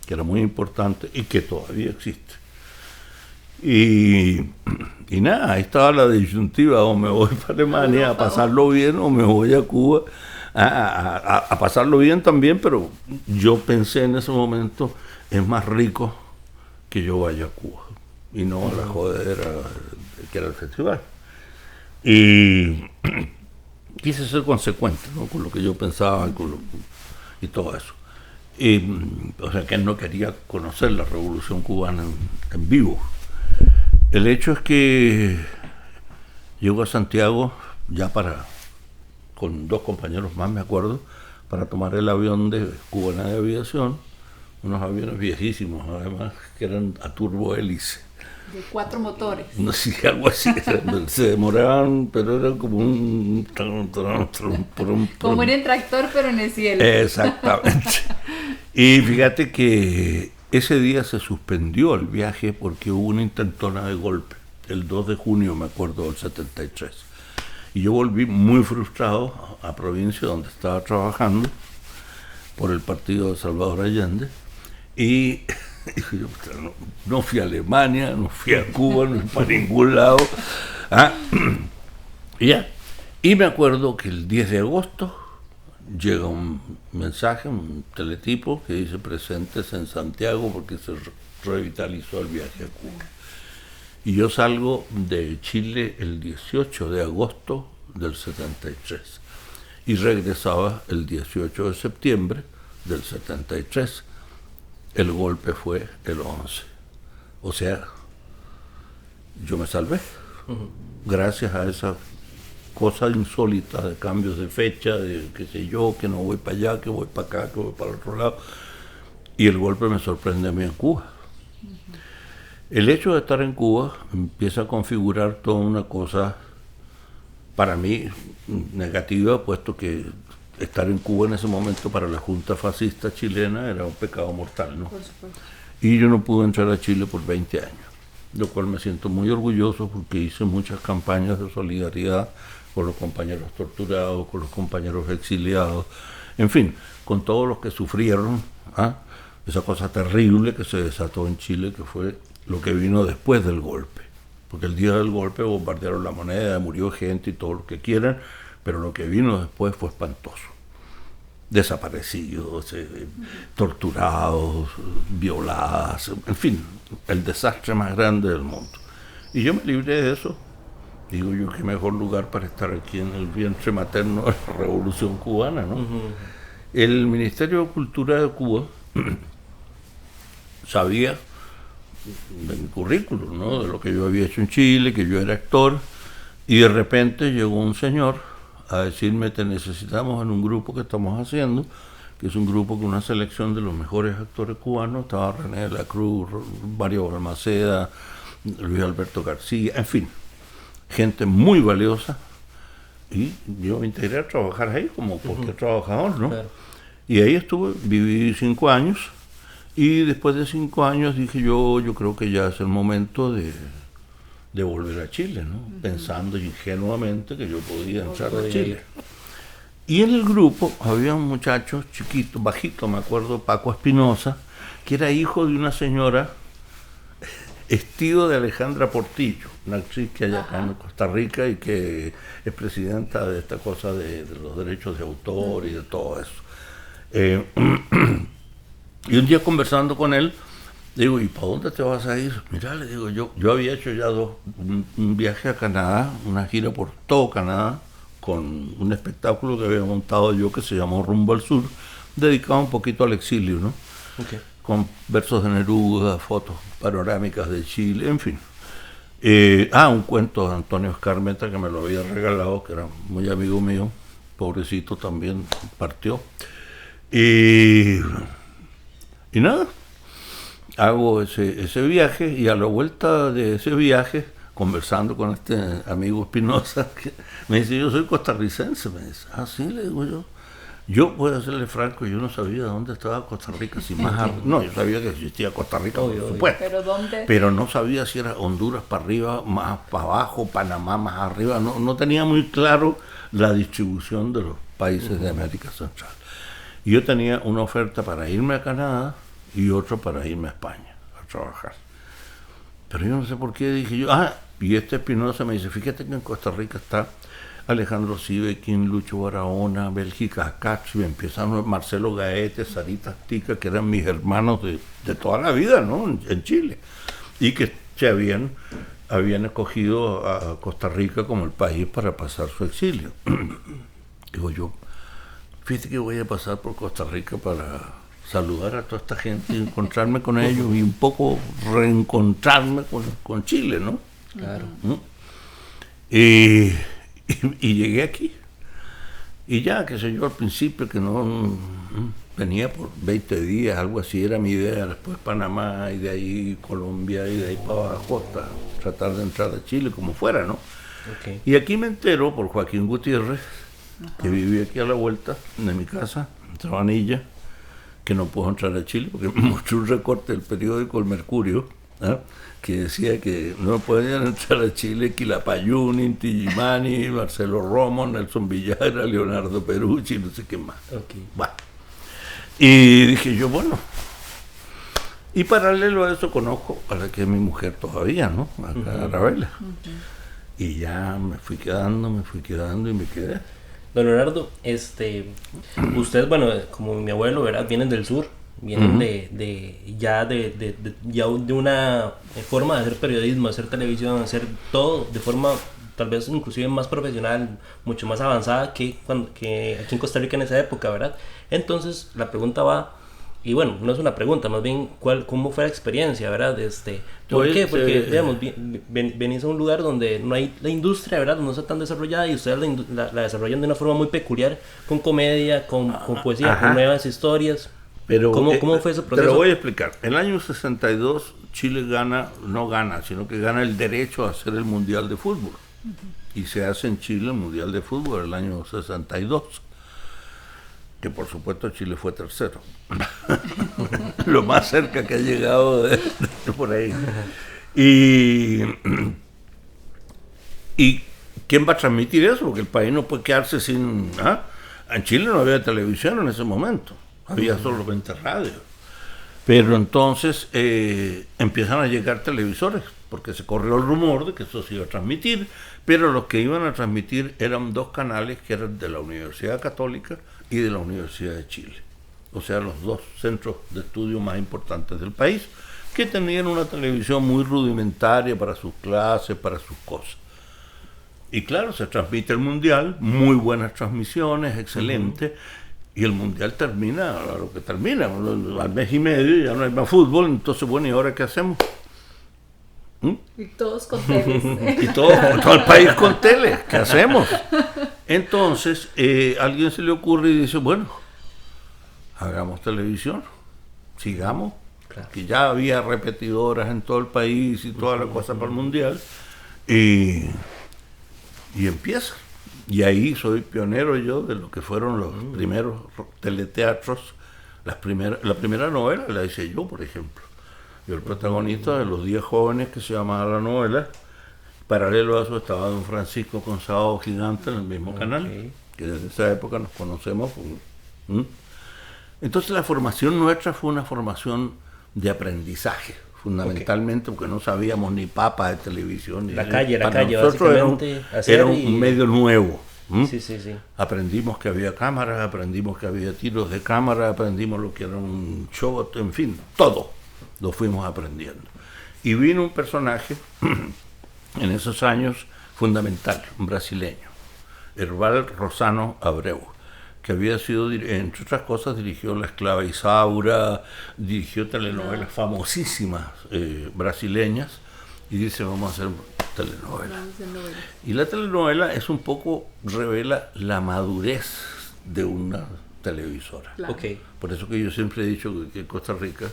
que era muy importante y que todavía existe. Y nada, ahí estaba la disyuntiva, o me voy para Alemania a pasarlo bien, o me voy a Cuba a pasarlo bien también, pero yo pensé en ese momento, es más rico que yo vaya a Cuba, y no a la jodera que era el festival. Y quise ser consecuente, ¿no?, con lo que yo pensaba y todo eso. O sea, que él no quería conocer la revolución cubana en vivo. El hecho es que llego a Santiago ya con dos compañeros más, me acuerdo, para tomar el avión de Cubana de Aviación, unos aviones viejísimos, además, que eran a turbohélice. De 4 motores. No sé, algo así. Se demoraban, pero era como un... Como ir en tractor, pero en el cielo. Exactamente. Y fíjate que ese día se suspendió el viaje porque hubo una intentona de golpe, el 2 de junio, me acuerdo, del 73. Y yo volví muy frustrado a provincia donde estaba trabajando por el partido de Salvador Allende. Y yo, no fui a Alemania, no fui a Cuba, no fui para ningún lado. Y me acuerdo que el 10 de agosto llega un mensaje, un teletipo que dice presentes en Santiago porque se revitalizó el viaje a Cuba. Y yo salgo de Chile el 18 de agosto del 73 y regresaba el 18 de septiembre del 73. El golpe fue el 11. O sea, yo me salvé. Gracias a esa cosa insólita de cambios de fecha, de qué sé yo, que no voy para allá, que voy para acá, que voy para el otro lado. Y el golpe me sorprende a mí en Cuba. El hecho de estar en Cuba empieza a configurar toda una cosa, para mí, negativa, puesto que estar en Cuba en ese momento para la Junta Fascista chilena era un pecado mortal, ¿no? Por supuesto. Y yo no pude entrar a Chile por 20 años, lo cual me siento muy orgulloso porque hice muchas campañas de solidaridad con los compañeros torturados, con los compañeros exiliados, en fin, con todos los que sufrieron esa cosa terrible que se desató en Chile, que fue lo que vino después del golpe. Porque el día del golpe bombardearon la Moneda, murió gente y todo lo que quieran, pero lo que vino después fue espantoso. Desaparecidos, torturados, violadas, en fin, el desastre más grande del mundo. Y yo me libré de eso. Digo yo, qué mejor lugar para estar aquí en el vientre materno de la Revolución Cubana, ¿no? El Ministerio de Cultura de Cuba sabía de mi currículum, ¿no?, de lo que yo había hecho en Chile, que yo era actor, y de repente llegó un señor a decirme, te necesitamos en un grupo que estamos haciendo, que es un grupo con una selección de los mejores actores cubanos. Estaba René de la Cruz, Mario Balmaceda, Luis Alberto García, en fin, gente muy valiosa. Y yo me integré a trabajar ahí como cualquier trabajador, ¿no? Claro. Y ahí estuve, viví 5 años. Y después de 5 años dije yo creo que ya es el momento de volver a Chile, ¿no? Pensando ingenuamente que yo podía entrar a Chile. Y en el grupo había un muchacho chiquito, bajito, me acuerdo, Paco Espinosa, que era hijo de una señora, tío de Alejandra Portillo, una actriz que hay acá en Costa Rica y que es presidenta de esta cosa de los derechos de autor y de todo eso. Y un día conversando con él, digo, ¿y para dónde te vas a ir? Mira, le digo, yo había hecho ya un viaje a Canadá, una gira por todo Canadá, con un espectáculo que había montado yo que se llamó Rumbo al Sur, dedicado un poquito al exilio, ¿no? Okay. Con versos de Neruda, fotos panorámicas de Chile, en fin. Un cuento de Antonio Escarmeta que me lo había regalado, que era muy amigo mío, pobrecito también, partió. Y nada, hago ese viaje y a la vuelta de ese viaje, conversando con este amigo Espinosa, me dice, yo soy costarricense, me dice, sí, le digo yo. Yo, voy a serle franco, yo no sabía dónde estaba Costa Rica, si más no, yo sabía que existía Costa Rica, por supuesto. ¿Pero dónde? Pero no sabía si era Honduras para arriba, más para abajo, Panamá más arriba, no tenía muy claro la distribución de los países de América Central. Y yo tenía una oferta para irme a Canadá y otra para irme a España a trabajar. Pero yo no sé por qué dije yo, y este Espinosa me dice, fíjate que en Costa Rica está Alejandro Sivekin, Lucho Barahona, Bélgica Cacho, y empiezan Marcelo Gaete, Sarita Tica, que eran mis hermanos de toda la vida, ¿no? En Chile. Y que se habían escogido a Costa Rica como el país para pasar su exilio. Digo yo, fíjate que voy a pasar por Costa Rica para saludar a toda esta gente, encontrarme con ellos y un poco reencontrarme con Chile, ¿no? Claro. Y llegué aquí. Y ya, qué sé yo, al principio que no venía por 20 días, algo así era mi idea, después Panamá y de ahí Colombia y de ahí para abajo hasta tratar de entrar a Chile como fuera, ¿no? Okay. Y aquí me entero por Joaquín Gutiérrez, que vivía aquí a la vuelta de mi casa, en Sabanilla, que no puedo entrar a Chile porque me mostró un recorte del periódico El Mercurio, que decía que no podían entrar a Chile Quilapayún, Inti Illimani, Marcelo Romo, Nelson Villagra, Leonardo Perucci, no sé qué más. Okay. Bueno. Y dije yo, bueno. Y paralelo a eso conozco a la que es mi mujer todavía, ¿no? A Arabella. Y ya me fui quedando y me quedé. Don Leonardo, usted, bueno, como mi abuelo, ¿verdad? Vienen del sur. Vienen de una forma de hacer periodismo, hacer televisión, hacer todo de forma tal vez inclusive más profesional, mucho más avanzada que aquí en Costa Rica en esa época, ¿verdad? Entonces la pregunta va, y bueno, no es una pregunta, más bien ¿cómo fue la experiencia, ¿verdad? ¿Por qué? Porque digamos, venís a un lugar donde no hay la industria, ¿verdad? No está tan desarrollada y ustedes la desarrollan de una forma muy peculiar, con comedia, con poesía, con nuevas historias. Pero, ¿Cómo fue ese proceso? Te lo voy a explicar. En el año 62 Chile no gana, sino que gana el derecho a hacer el Mundial de Fútbol. Y se hace en Chile el Mundial de Fútbol en el año 62. Que por supuesto Chile fue tercero. Lo más cerca que ha llegado de por ahí. Y ¿quién va a transmitir eso? Porque el país no puede quedarse sin... En Chile no había televisión en ese momento. Había solamente radio. Pero entonces empiezan a llegar televisores, porque se corrió el rumor de que eso se iba a transmitir, pero los que iban a transmitir eran 2 canales que eran de la Universidad Católica y de la Universidad de Chile. O sea, los 2 centros de estudio más importantes del país, que tenían una televisión muy rudimentaria para sus clases, para sus cosas. Y claro, se transmite el Mundial, muy buenas transmisiones, excelente. Y el Mundial termina a lo que termina, al mes y medio ya no hay más fútbol, entonces bueno, ¿y ahora qué hacemos? Y todos con teles. Y todo el país con tele, ¿qué hacemos? Entonces a alguien se le ocurre y dice, bueno, hagamos televisión, sigamos. Claro. Que ya había repetidoras en todo el país y toda la cosa para el mundial. Y empieza. Y ahí soy pionero yo de lo que fueron los primeros teleteatros. La primera novela la hice yo, por ejemplo. Yo el protagonista de Los 10 jóvenes, que se llamaba la novela. Paralelo a eso estaba Don Francisco con Sábado Gigante en el mismo canal, que desde esa época nos conocemos. Entonces la formación nuestra fue una formación de aprendizaje, fundamentalmente, porque no sabíamos ni papa de televisión. La calle, básicamente era un medio nuevo. Sí. Aprendimos que había cámaras, aprendimos que había tiros de cámara, aprendimos lo que era un show, en fin, todo lo fuimos aprendiendo. Y vino un personaje en esos años fundamental, un brasileño, Herval Rosano Abreu, que había sido, entre otras cosas, dirigió La Esclava Isaura, dirigió telenovelas famosísimas brasileñas, y dice, vamos a hacer telenovela. Y la telenovela es un poco, revela la madurez de una televisora. Claro. Por eso que yo siempre he dicho que en Costa Rica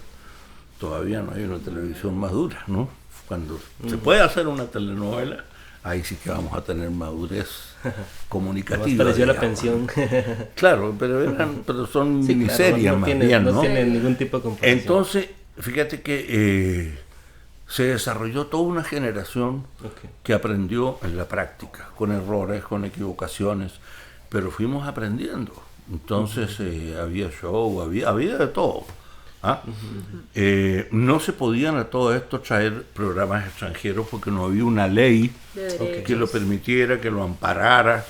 todavía no hay una televisión madura, ¿no? Cuando se puede hacer una telenovela, ahí sí que vamos a tener madurez comunicativa. Pareció la pensión. Claro, pero son miniseries, claro, más bien, ¿no? No tiene ningún tipo de comparación. Entonces, fíjate que se desarrolló toda una generación que aprendió en la práctica, con errores, con equivocaciones, pero fuimos aprendiendo. Entonces había show, había de todo. No se podían a todo esto traer programas extranjeros porque no había una ley que lo permitiera, que lo amparara.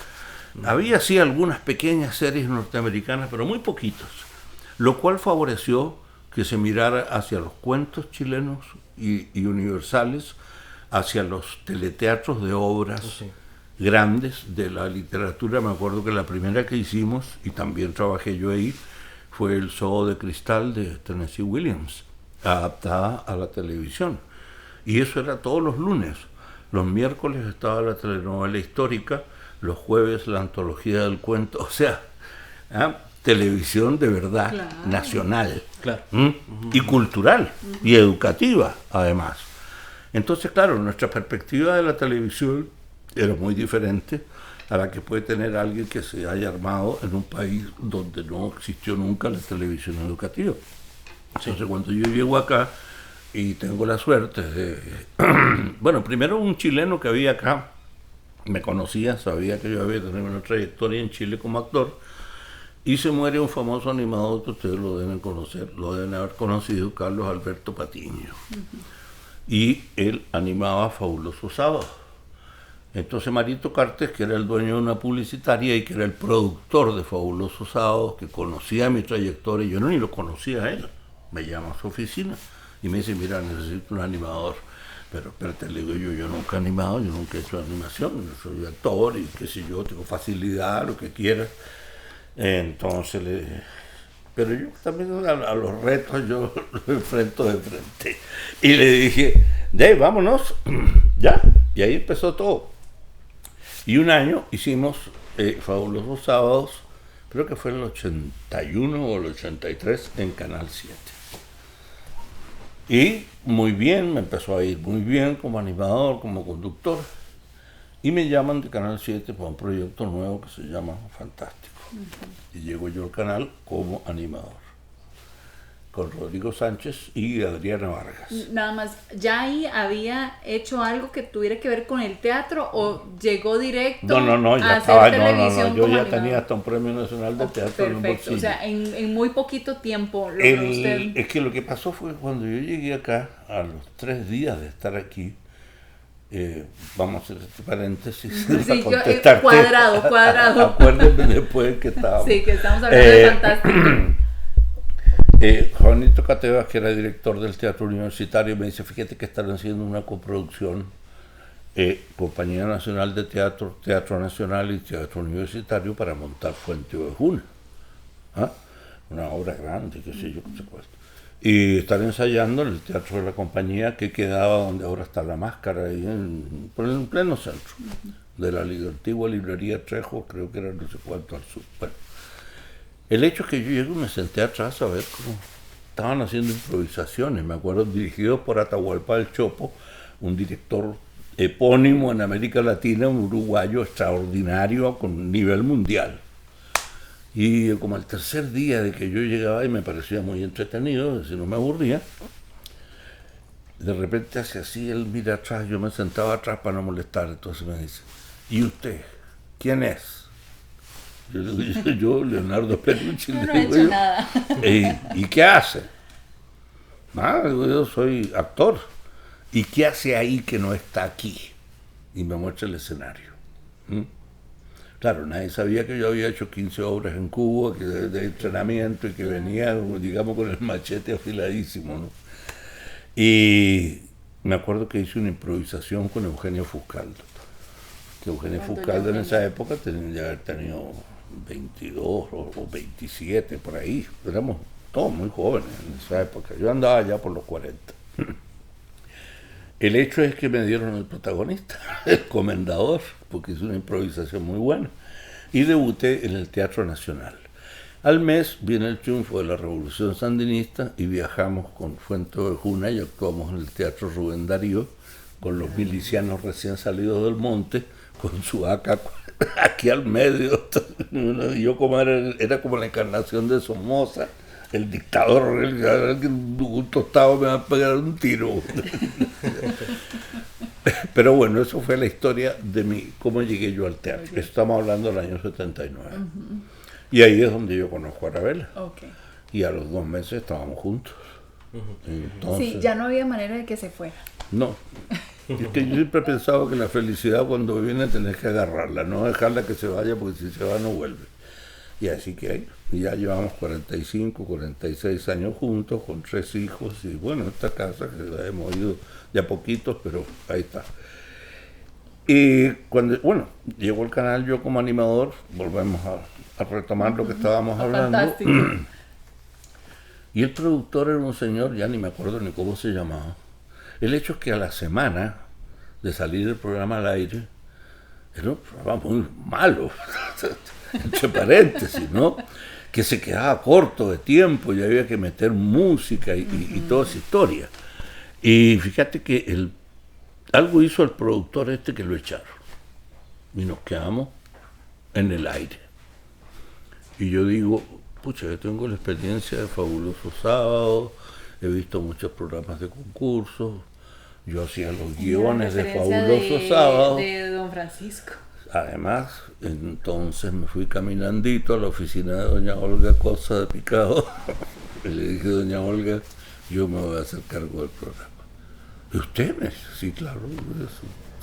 Había sí algunas pequeñas series norteamericanas, pero muy poquitos, lo cual favoreció que se mirara hacia los cuentos chilenos y universales, hacia los teleteatros de obras grandes de la literatura. Me acuerdo que la primera que hicimos, y también trabajé yo ahí, fue El Zoo de Cristal de Tennessee Williams, adaptada a la televisión. Y eso era todos los lunes. Los miércoles estaba la telenovela histórica, los jueves la antología del cuento, o sea, televisión de verdad, claro, nacional, claro, y cultural, y educativa, además. Entonces, claro, nuestra perspectiva de la televisión era muy diferente a la que puede tener alguien que se haya armado en un país donde no existió nunca la televisión educativa. Entonces, cuando yo llego acá y tengo la suerte de... bueno, primero un chileno que había acá me conocía, sabía que yo había tenido una trayectoria en Chile como actor, y se muere un famoso animador que ustedes lo deben conocer, lo deben haber conocido, Carlos Alberto Patiño. Y él animaba Fabuloso Sábado. Entonces Marito Cartes, que era el dueño de una publicitaria y que era el productor de Fabuloso Sábado, que conocía mi trayectoria, yo no ni lo conocía a él, me llama a su oficina y me dice, mira, necesito un animador. Pero espérate, le digo yo nunca he animado, yo nunca he hecho animación, yo soy actor y qué sé yo, tengo facilidad, lo que quieras. Entonces pero yo también a los retos yo los enfrento de frente. Y le dije, vámonos, ya. Y ahí empezó todo. Y un año hicimos Fabulosos Sábados, creo que fue en el 81 o el 83 en Canal 7. Y muy bien, me empezó a ir muy bien como animador, como conductor. Y me llaman de Canal 7 para un proyecto nuevo que se llama Fantástico. Y llego yo al canal como animador, con Rodrigo Sánchez y Adriana Vargas. Nada más, ¿ya ahí había hecho algo que tuviera que ver con el teatro o llegó directo No, ya a hacer estaba, televisión? yo como ya animador? tenía hasta un premio nacional de teatro en el Perfecto, bolsillo. o sea, en muy poquito tiempo logró usted... Es que lo que pasó fue cuando yo llegué acá, a los 3 días de estar aquí, vamos a hacer este paréntesis Sí, para contestarte. Cuadrado. Acuérdenme después que estábamos. Sí, que estamos hablando de Fantástico. Juanito Catevas, que era director del Teatro Universitario, me dice, fíjate que están haciendo una coproducción, Compañía Nacional de Teatro, Teatro Nacional y Teatro Universitario para montar Fuente Ovejuna. Una obra grande, qué sé yo, qué sé cuál. Y estar ensayando en el Teatro de la Compañía, que quedaba donde ahora está la Máscara, ahí en pleno centro, de la antigua librería Trejo, creo que era no sé cuánto al sur. Bueno, el hecho es que yo llego y me senté atrás a ver cómo estaban haciendo improvisaciones, me acuerdo, dirigidos por Atahualpa del Chopo, un director epónimo en América Latina, un uruguayo extraordinario con nivel mundial. Y como al tercer día de que yo llegaba y me parecía muy entretenido, si no me aburría, de repente hace así, él mira atrás, yo me sentaba atrás para no molestar, entonces me dice, ¿y usted? ¿Quién es? Yo le digo, yo, Leonardo Pelucci. No he hecho nada. ¿Y qué hace? Nada, yo soy actor. ¿Y qué hace ahí que no está aquí? Y me muestra el escenario. Claro, nadie sabía que yo había hecho 15 obras en Cuba, que de entrenamiento, y que venía, digamos, con el machete afiladísimo, ¿no? Y me acuerdo que hice una improvisación con Eugenio Fuscaldo. Que Eugenio Fuscaldo en esa época tenía que haber tenido 22 o 27 por ahí. Éramos todos muy jóvenes en esa época. Yo andaba ya por los 40. El hecho es que me dieron el protagonista, el comendador, porque es una improvisación muy buena. Y debuté en el Teatro Nacional. Al mes viene el triunfo de la Revolución Sandinista y viajamos con Fuenteovejuna y actuamos en el Teatro Rubén Darío con los milicianos recién salidos del monte, con su AK aquí al medio. Yo como era como la encarnación de Somoza, el dictador, un tostado me va a pegar un tiro. Pero bueno, eso fue la historia de cómo llegué yo al teatro. Estamos hablando del año 79. Y ahí es donde yo conozco a Arabella. Okay. Y a los 2 meses estábamos juntos. Entonces, sí, ya no había manera de que se fuera. No. Es que yo siempre he pensado que la felicidad cuando viene tenés que agarrarla, no dejarla que se vaya, porque si se va no vuelve. Y así que ahí, ya llevamos 45, 46 años juntos, con 3 hijos, y bueno, esta casa que la hemos ido de a poquitos, pero ahí está. Y cuando, bueno, llegó el canal yo como animador, volvemos a retomar lo que estábamos hablando. Fantástico. Y el productor era un señor, ya ni me acuerdo ni cómo se llamaba. El hecho es que a la semana de salir el programa al aire, era un programa muy malo, entre paréntesis, ¿no? Que se quedaba corto de tiempo y había que meter música y toda esa historia. Y fíjate que algo hizo el productor que lo echaron. Y nos quedamos en el aire. Y yo digo, pucha, yo tengo la experiencia de Fabuloso Sábado, he visto muchos programas de concursos, yo hacía los guiones de Fabuloso Sábado. De Don Francisco. Además, entonces me fui caminandito a la oficina de doña Olga Cosa de Picado y le dije, doña Olga, yo me voy a hacer cargo del programa. ¿Y usted? Me dice, sí, claro, es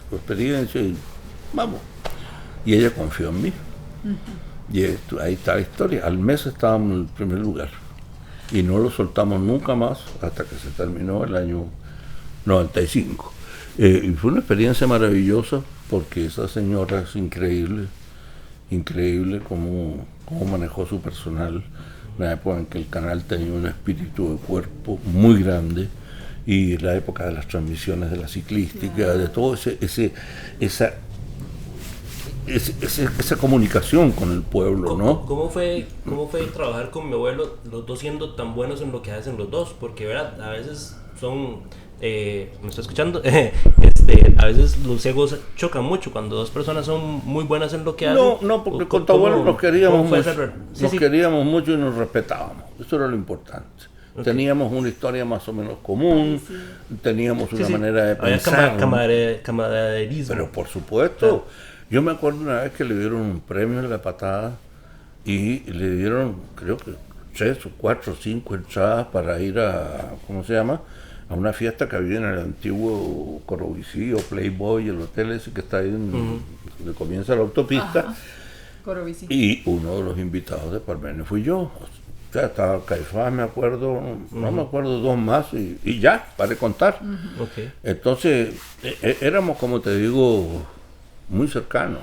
su experiencia y vamos. Y ella confió en mí. Y ahí está la historia. Al mes estábamos en el primer lugar y no lo soltamos nunca más hasta que se terminó el año 95. Y fue una experiencia maravillosa porque esa señora es increíble cómo manejó su personal. Una época en que el canal tenía un espíritu de cuerpo muy grande, y la época de las transmisiones de la ciclística, de todo esa comunicación con el pueblo, ¿no? ¿Cómo fue trabajar con mi abuelo, los dos siendo tan buenos en lo que hacen los dos? Porque, ¿verdad? A veces son... ¿me está escuchando? A veces los egos chocan mucho cuando dos personas son muy buenas en lo que hacen. No, porque con tu abuelo nos queríamos mucho. Sí. Queríamos mucho y nos respetábamos. Eso era lo importante. Okay. Teníamos una historia más o menos común, teníamos una manera de pensar. Camaraderismo. Pero por supuesto, yo me acuerdo una vez que le dieron un premio en La Patada y le dieron, creo que 3 o 4 o 5 entradas para ir a, ¿cómo se llama?, a una fiesta que había en el antiguo Corobicí o Playboy, el hotel ese que está ahí donde comienza la autopista. Y uno de los invitados de Parmenio fui yo. O sea, estaba Caifás, me acuerdo, no me acuerdo, 2 más y ya, para de contar. Okay. Entonces, éramos, como te digo, muy cercanos.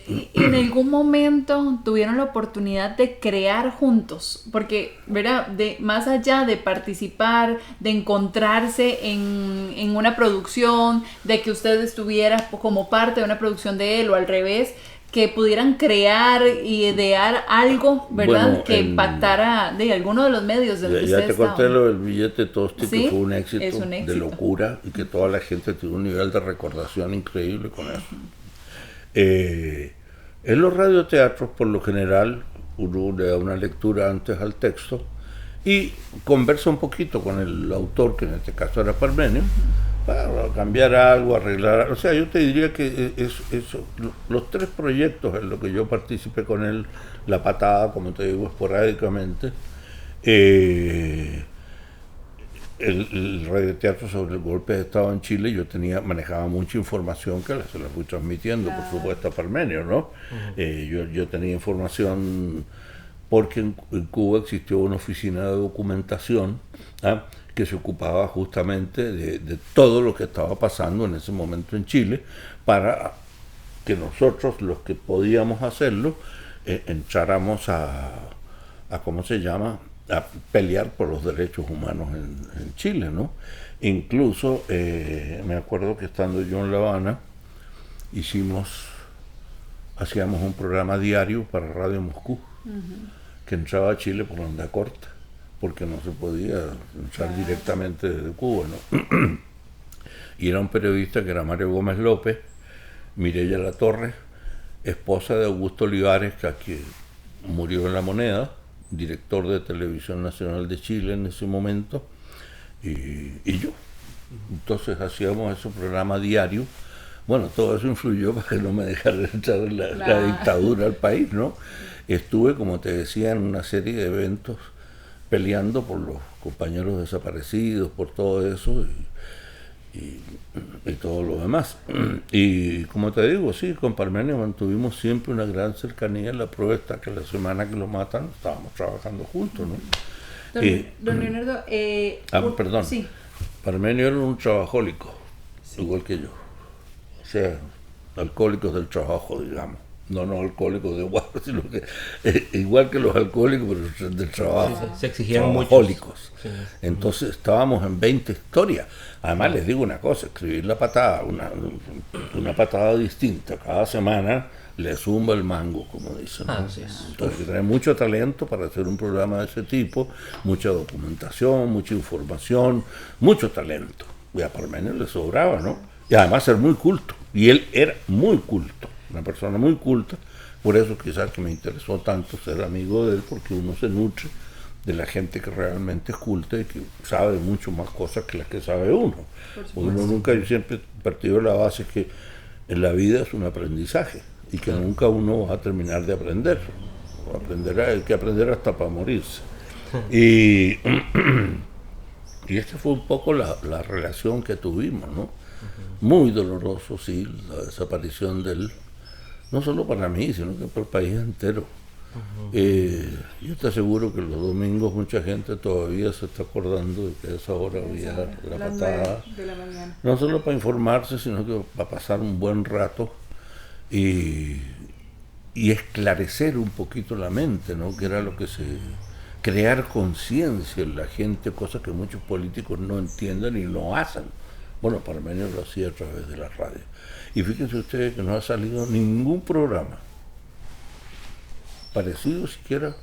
¿Y en algún momento tuvieron la oportunidad de crear juntos? Porque, ¿verdad? Más allá de participar, de encontrarse en una producción, de que usted estuviera como parte de una producción de él o al revés, que pudieran crear y idear algo, ¿verdad? Bueno, que impactara de alguno de los medios donde ya usted te estaba. conté lo del billete Tosti, Sí, que fue un éxito, es un éxito de locura, y que toda la gente tuvo un nivel de recordación increíble con eso. En los radioteatros, por lo general, uno le da una lectura antes al texto y conversa un poquito con el autor, que en este caso era Parmenio, para cambiar algo, arreglar. O sea, yo te diría que los 3 proyectos en los que yo participé con él, La Patada, como te digo, esporádicamente, el radioteatro sobre el golpe de Estado en Chile, yo manejaba mucha información que se la fui transmitiendo, por supuesto, a Parmenio, ¿no? Yo tenía información porque en Cuba existió una oficina de documentación, que se ocupaba justamente de todo lo que estaba pasando en ese momento en Chile, para que nosotros, los que podíamos hacerlo, entráramos a ¿cómo se llama?, a pelear por los derechos humanos en Chile, ¿no? Incluso me acuerdo que estando yo en La Habana, hacíamos un programa diario para Radio Moscú, que entraba a Chile por onda corta, porque no se podía entrar directamente desde Cuba, ¿no? Y era un periodista que era Mario Gómez López, Mireya Latorre, esposa de Augusto Olivares, que murió en La Moneda, director de Televisión Nacional de Chile en ese momento, y yo. Entonces hacíamos ese programa diario. Bueno, todo eso influyó para que no me dejara entrar en la dictadura al país, ¿no? Estuve, como te decía, en una serie de eventos peleando por los compañeros desaparecidos, por todo eso y todo lo demás. Y como te digo, sí, con Parmenio mantuvimos siempre una gran cercanía. La prueba está que la semana que lo matan estábamos trabajando juntos, ¿no? Don Leonardo, perdón. Sí. Parmenio era un trabajólico, igual que yo. O sea, alcohólicos del trabajo, digamos. No alcohólicos de guarro, sino que igual que los alcohólicos, pero del trabajo. Se exigían trabajólicos. Sí. Entonces estábamos en 20 historias. Además les digo una cosa, escribir La Patada, una patada distinta cada semana, le zumba el mango, como dicen, ¿no? Sí. Entonces hay que tener mucho talento para hacer un programa de ese tipo, mucha documentación, mucha información, mucho talento. Y a Parmenio le sobraba, ¿no? Y además ser muy culto. Y él era muy culto, una persona muy culta. Por eso quizás que me interesó tanto ser amigo de él, porque uno se nutre de la gente que realmente es culta y que sabe mucho más cosas que las que sabe uno. Yo siempre he partido de la base que en la vida es un aprendizaje y que nunca uno va a terminar de aprender. Hay que aprender hasta para morirse. Y esta fue un poco la relación que tuvimos, ¿no? Muy doloroso, sí, la desaparición de él, no solo para mí, sino que para el país entero. Yo te aseguro que los domingos mucha gente todavía se está acordando de que a esa hora había la patada, de la mañana. no solo para informarse, sino que para pasar un buen rato y esclarecer un poquito la mente, ¿no? Que era lo que crear conciencia en la gente, cosa que muchos políticos no entienden y no hacen. Bueno, Parmenio lo hacía a través de la radio. Y fíjense ustedes que no ha salido ningún programa parecido siquiera.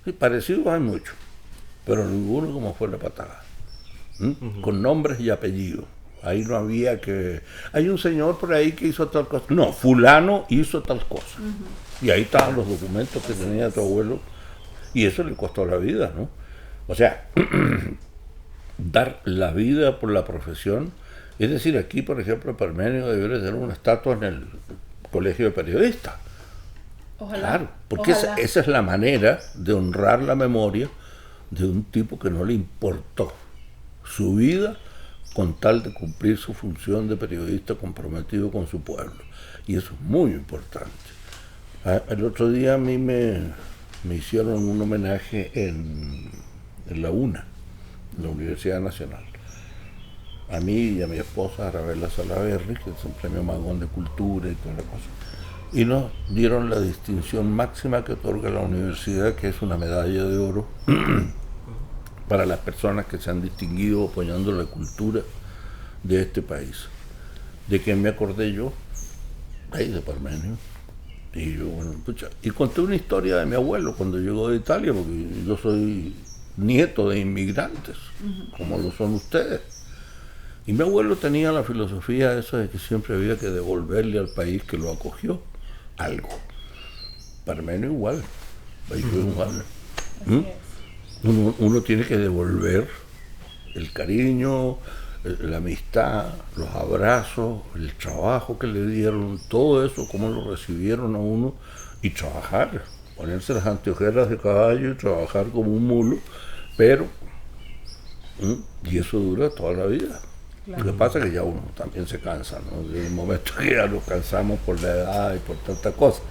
Sí, parecidos hay muchos, pero ninguno como fue La Patada. Con nombres y apellidos. Ahí no había que... Hay un señor por ahí que hizo tal cosa. No, fulano hizo tal cosa. Y ahí estaban los documentos que tenía tu abuelo. Y eso le costó la vida, ¿no? O sea, dar la vida por la profesión. Es decir, aquí, por ejemplo, Parmenio debería tener una estatua en el Colegio de Periodistas. Ojalá. Claro, porque esa es la manera de honrar la memoria de un tipo que no le importó su vida con tal de cumplir su función de periodista comprometido con su pueblo. Y eso es muy importante. El otro día a mí me hicieron un homenaje en la UNA, en la Universidad Nacional. A mí y a mi esposa Arabella Salaverry, que es un premio Magón de Cultura y toda la cosa. Y nos dieron la distinción máxima que otorga la universidad, que es una medalla de oro para las personas que se han distinguido apoyando la cultura de este país. ¿De quién me acordé yo? Ahí de Parmenio. Y yo, bueno, pucha, y conté una historia de mi abuelo cuando llegó de Italia, porque yo soy nieto de inmigrantes, como lo son ustedes. Y mi abuelo tenía la filosofía esa de que siempre había que devolverle al país que lo acogió algo. Parmenio igual, igual. Uno tiene que devolver el cariño, la amistad, los abrazos, el trabajo que le dieron, todo eso, cómo lo recibieron a uno, y trabajar, ponerse las anteojeras de caballo y trabajar como un mulo, pero, y eso dura toda la vida. Claro. Lo que pasa es que ya uno también se cansa, ¿no? Desde el momento que ya nos cansamos por la edad y por tantas cosas.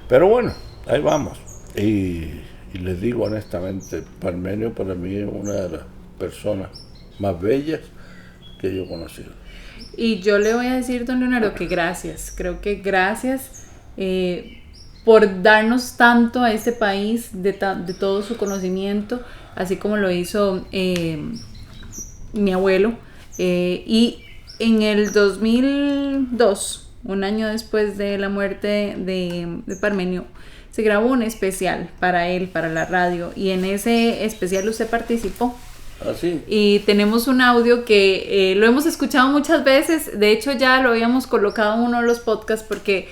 Pero bueno, ahí vamos. Y les digo honestamente, Parmenio para mí es una de las personas más bellas que yo he conocido. Y yo le voy a decir, don Leonardo, que gracias. Creo que gracias por darnos tanto a este país de todo su conocimiento, así como lo hizo mi abuelo. Y en el 2002, un año después de la muerte de Parmenio, se grabó un especial para él, para la radio, y en ese especial usted participó. ¿Ah, sí? Y tenemos un audio que lo hemos escuchado muchas veces, de hecho ya lo habíamos colocado en uno de los podcasts porque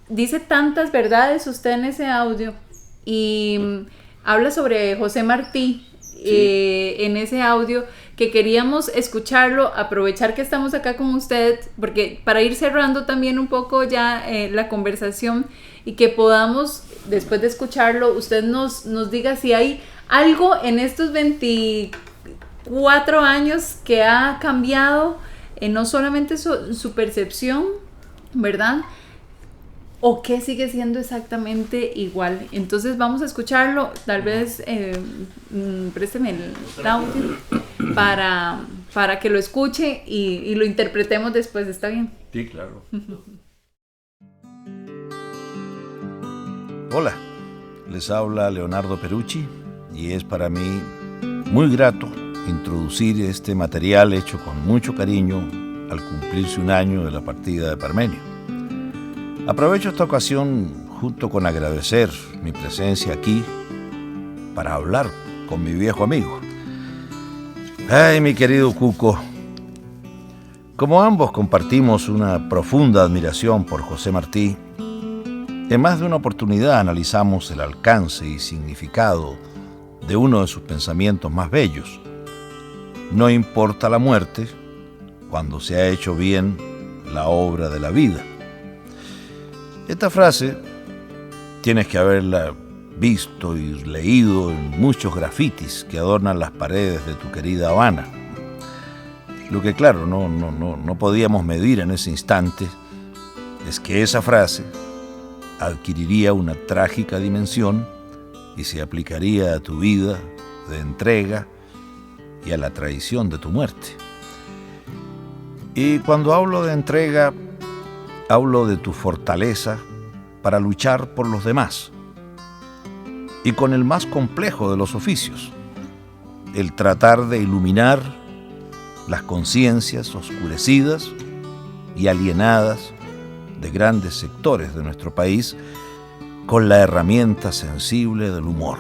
dice tantas verdades usted en ese audio y habla sobre José Martí. Sí. En ese audio, que queríamos escucharlo, aprovechar que estamos acá con usted, porque para ir cerrando también un poco ya la conversación y que podamos, después de escucharlo, usted nos diga si hay algo en estos 24 años que ha cambiado, no solamente su percepción, ¿verdad? O qué sigue siendo exactamente igual. Entonces vamos a escucharlo, tal vez présteme el audio para que lo escuche y lo interpretemos después, ¿está bien? Sí, claro. Hola, les habla Leonardo Perucci y es para mí muy grato introducir este material hecho con mucho cariño al cumplirse un año de la partida de Parmenio. Aprovecho esta ocasión, junto con agradecer mi presencia aquí, para hablar con mi viejo amigo. Ay, mi querido Cuco, como ambos compartimos una profunda admiración por José Martí, en más de una oportunidad analizamos el alcance y significado de uno de sus pensamientos más bellos. No importa la muerte cuando se ha hecho bien la obra de la vida. Esta frase tienes que haberla visto y leído en muchos grafitis que adornan las paredes de tu querida Habana. Lo que claro, no podíamos medir en ese instante es que esa frase adquiriría una trágica dimensión y se aplicaría a tu vida de entrega y a la traición de tu muerte. Y cuando hablo de entrega, hablo de tu fortaleza para luchar por los demás y con el más complejo de los oficios, el tratar de iluminar las conciencias oscurecidas y alienadas de grandes sectores de nuestro país con la herramienta sensible del humor.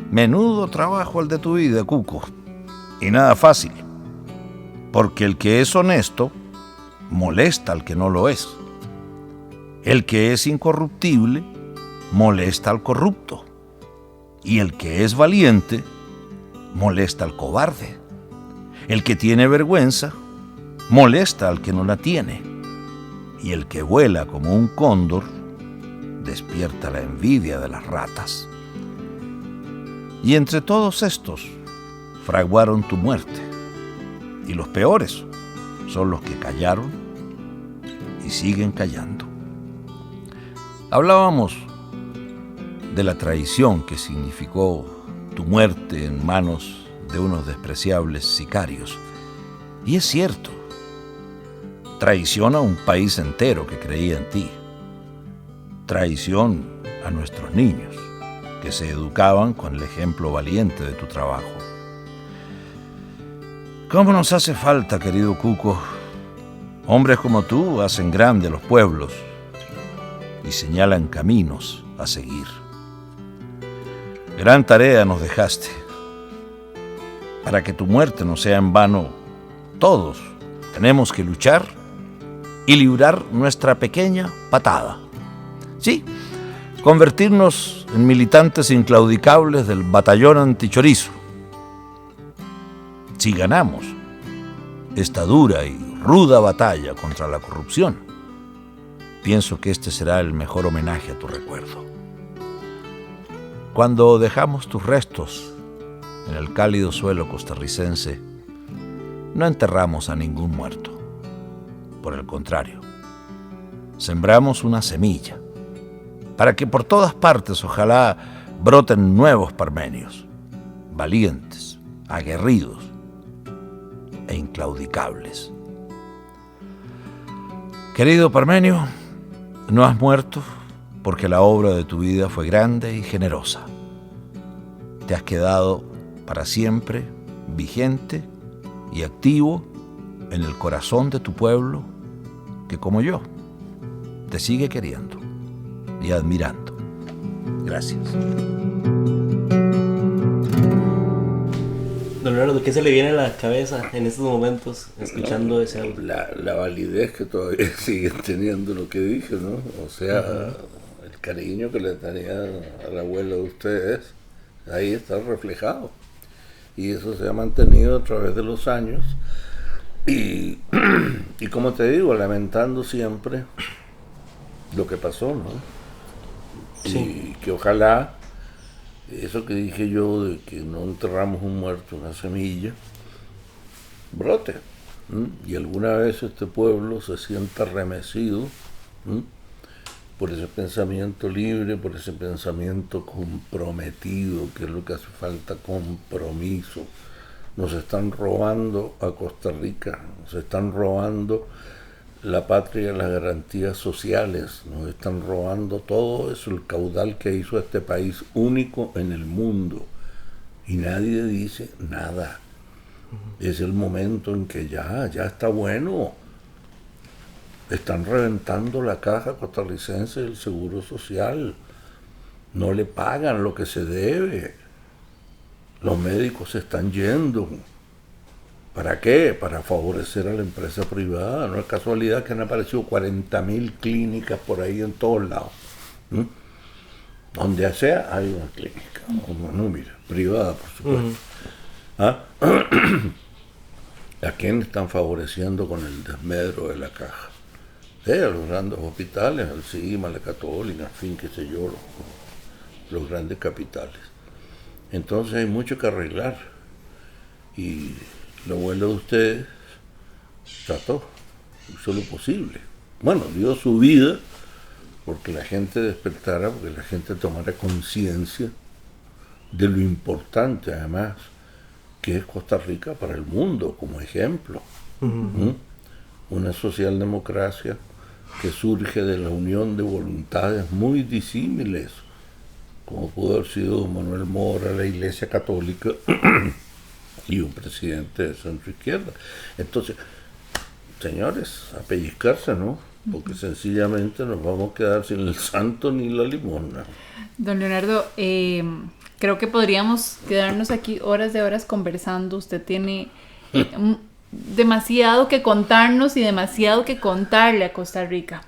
Menudo trabajo el de tu vida, Cuco, y nada fácil, porque el que es honesto molesta al que no lo es. El que es incorruptible molesta al corrupto. Y el que es valiente molesta al cobarde. El que tiene vergüenza molesta al que no la tiene. Y el que vuela como un cóndor despierta la envidia de las ratas. Y entre todos estos fraguaron tu muerte. Y los peores son los que callaron y siguen callando. Hablábamos de la traición que significó tu muerte en manos de unos despreciables sicarios. Y es cierto, traición a un país entero que creía en ti. Traición a nuestros niños, que se educaban con el ejemplo valiente de tu trabajo. ¿Cómo nos hace falta, querido Cuco? Hombres como tú hacen grande a los pueblos y señalan caminos a seguir. Gran tarea nos dejaste. Para que tu muerte no sea en vano, todos tenemos que luchar y librar nuestra pequeña patada. Sí, convertirnos en militantes inclaudicables del batallón antichorizo. Si ganamos esta dura y ruda batalla contra la corrupción, pienso que este será el mejor homenaje a tu recuerdo. Cuando dejamos tus restos en el cálido suelo costarricense, no enterramos a ningún muerto. Por el contrario, sembramos una semilla para que por todas partes ojalá broten nuevos parmenios, valientes, aguerridos e inclaudicables. Querido Parmenio, no has muerto porque la obra de tu vida fue grande y generosa. Te has quedado para siempre vigente y activo en el corazón de tu pueblo, que como yo, te sigue queriendo y admirando. Gracias. Don Leonardo, ¿qué se le viene a la cabeza en estos momentos escuchando ese audio? La validez que todavía siguen teniendo lo que dije, ¿no? O sea, el cariño que le tenía al abuelo de ustedes, ahí está reflejado. Y eso se ha mantenido a través de los años. Y como te digo, lamentando siempre lo que pasó, ¿no? Sí. Y que ojalá eso que dije yo de que no enterramos un muerto, una semilla, brote. Y alguna vez este pueblo se sienta remecido por ese pensamiento libre, por ese pensamiento comprometido, que es lo que hace falta, compromiso. Nos están robando a Costa Rica, nos están robando la patria, las garantías sociales, nos están robando todo eso, el caudal que hizo este país único en el mundo. Y nadie dice nada. Es el momento en que ya está bueno. Están reventando la caja costarricense del Seguro Social. No le pagan lo que se debe. Los médicos se están yendo. ¿Para qué? Para favorecer a la empresa privada. No es casualidad que han aparecido 40.000 clínicas por ahí en todos lados. Donde sea hay una clínica. No, mira, privada, por supuesto. ¿A quién están favoreciendo con el desmedro de la caja? A los grandes hospitales, al CIMA, a la Católica, en fin, qué sé yo, los grandes capitales. Entonces hay mucho que arreglar. Y el abuelo de ustedes trató, hizo lo posible. Bueno, dio su vida porque la gente despertara, porque la gente tomara conciencia de lo importante, además, que es Costa Rica para el mundo, como ejemplo. Una socialdemocracia que surge de la unión de voluntades muy disímiles, como pudo haber sido Manuel Mora, la Iglesia Católica y un presidente de centro izquierda. Entonces, señores, a pellizcarse, ¿no? Porque sencillamente nos vamos a quedar sin el santo ni la limosna. Don Leonardo, creo que podríamos quedarnos aquí horas de horas conversando. Usted tiene demasiado que contarnos y demasiado que contarle a Costa Rica.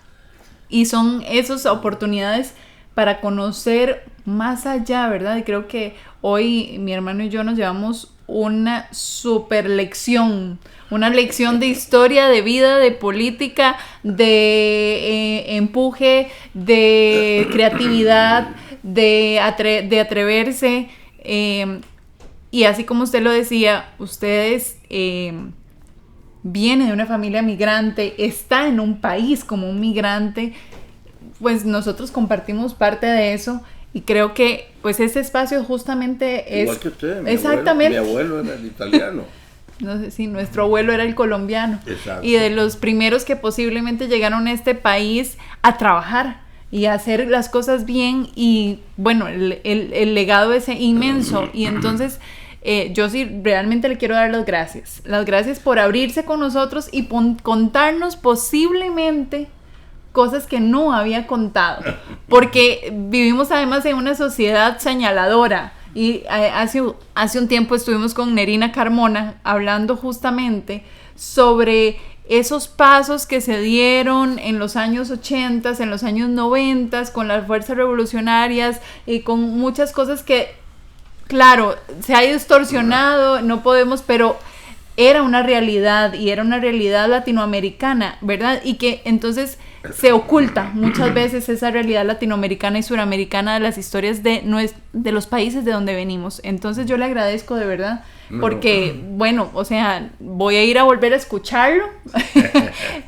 Y son esas oportunidades para conocer más allá, ¿verdad? Y creo que hoy mi hermano y yo nos llevamos una super lección, una lección de historia, de vida, de política, de empuje, de creatividad, de atreverse. Y así como usted lo decía, ustedes vienen de una familia migrante, está en un país como un migrante, pues nosotros compartimos parte de eso. Y creo que pues este espacio justamente es... Igual que usted, exactamente. Mi abuelo era el italiano. No sé si nuestro abuelo era el colombiano. Exacto. Y de los primeros que posiblemente llegaron a este país a trabajar y a hacer las cosas bien. Y bueno, el legado es inmenso. Y entonces yo sí realmente le quiero dar las gracias. Las gracias por abrirse con nosotros y contarnos posiblemente cosas que no había contado, porque vivimos además en una sociedad señaladora. Y hace un tiempo estuvimos con Nerina Carmona hablando justamente sobre esos pasos que se dieron en los años 80, en los años 90, con las fuerzas revolucionarias y con muchas cosas que, claro, se ha distorsionado, no podemos, pero era una realidad y era una realidad latinoamericana, ¿verdad? Y que entonces se oculta muchas veces esa realidad latinoamericana y suramericana de las historias de los países de donde venimos. Entonces yo le agradezco de verdad, porque, bueno, o sea, voy a ir a volver a escucharlo,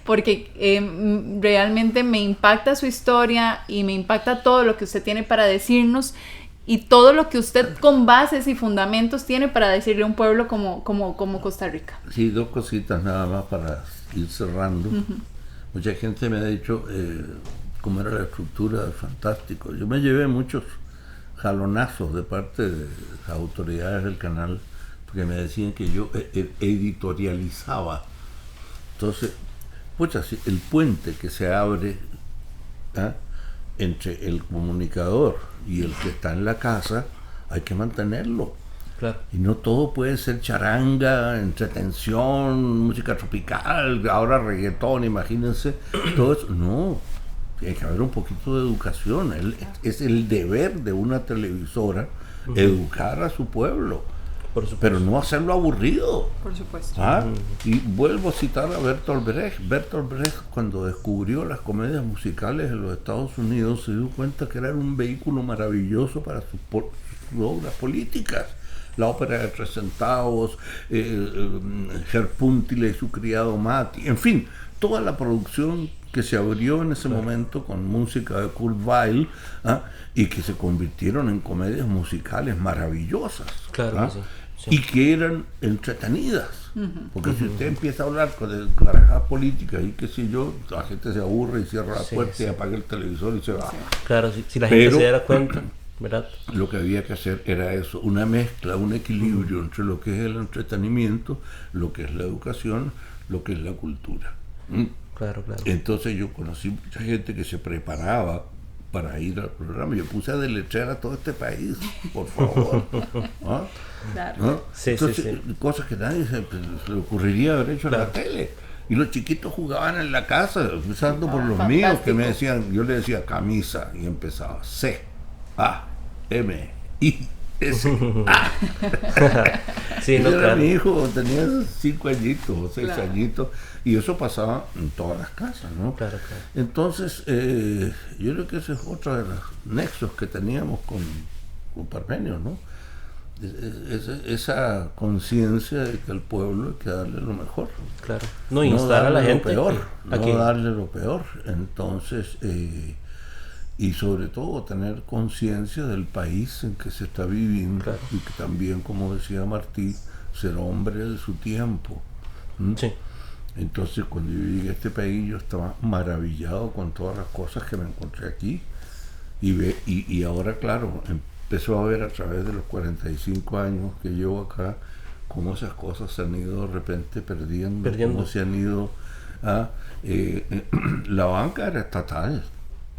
porque realmente me impacta su historia y me impacta todo lo que usted tiene para decirnos y todo lo que usted con bases y fundamentos tiene para decirle a un pueblo como Costa Rica. Sí, dos cositas nada más para ir cerrando. Mucha gente me ha dicho cómo era la estructura, fantástico. Yo me llevé muchos jalonazos de parte de las autoridades del canal, porque me decían que yo editorializaba. Entonces, pucha, el puente que se abre entre el comunicador y el que está en la casa, hay que mantenerlo. Claro. Y no todo puede ser charanga, entretención, música tropical, ahora reggaetón, imagínense, todo eso. No, tiene que haber un poquito de educación. Es el deber de una televisora educar a su pueblo, pero no hacerlo aburrido. Por supuesto. Y vuelvo a citar a Bertolt Brecht. Bertolt Brecht, cuando descubrió las comedias musicales en los Estados Unidos, se dio cuenta que eran un vehículo maravilloso para sus obras políticas. La ópera de 3 centavos, Gerpúntile y su criado Mati, en fin, toda la producción que se abrió en ese momento con música de Kurt Weill, y que se convirtieron en comedias musicales maravillosas, claro que sí. Y que eran entretenidas, porque si usted empieza a hablar con carajas políticas y qué sé yo, la gente se aburre y cierra la puerta y apaga el televisor y se va. Claro, si la gente se diera cuenta, ¿verdad? Lo que había que hacer era eso, una mezcla, un equilibrio entre lo que es el entretenimiento, lo que es la educación, lo que es la cultura. Claro. Entonces yo conocí mucha gente que se preparaba para ir al programa. Yo puse a deletrear a todo este país, por favor. Claro. Entonces, cosas que nadie se le ocurriría haber hecho en la tele. Y los chiquitos jugaban en la casa, empezando por los míos, que me decían, yo le decía camisa, y empezaba C-A-M-I-S-A. Sí, no, era claro. mi hijo, tenía 5 añitos o 6 añitos, y eso pasaba en todas las casas, ¿no? Claro. Entonces, yo creo que ese es otro de los nexos que teníamos con Parmenio, ¿no? Esa conciencia de que al pueblo hay que darle lo mejor. Claro. No instar a la gente. No darle lo peor. Entonces, y sobre todo tener conciencia del país en que se está viviendo, y que también, como decía Martí, ser hombre de su tiempo. Sí. Entonces, cuando yo llegué a este país, yo estaba maravillado con todas las cosas que me encontré aquí, y ahora, claro, empezó a ver a través de los 45 años que llevo acá cómo esas cosas se han ido de repente perdiendo. Cómo se han ido la banca era estatal.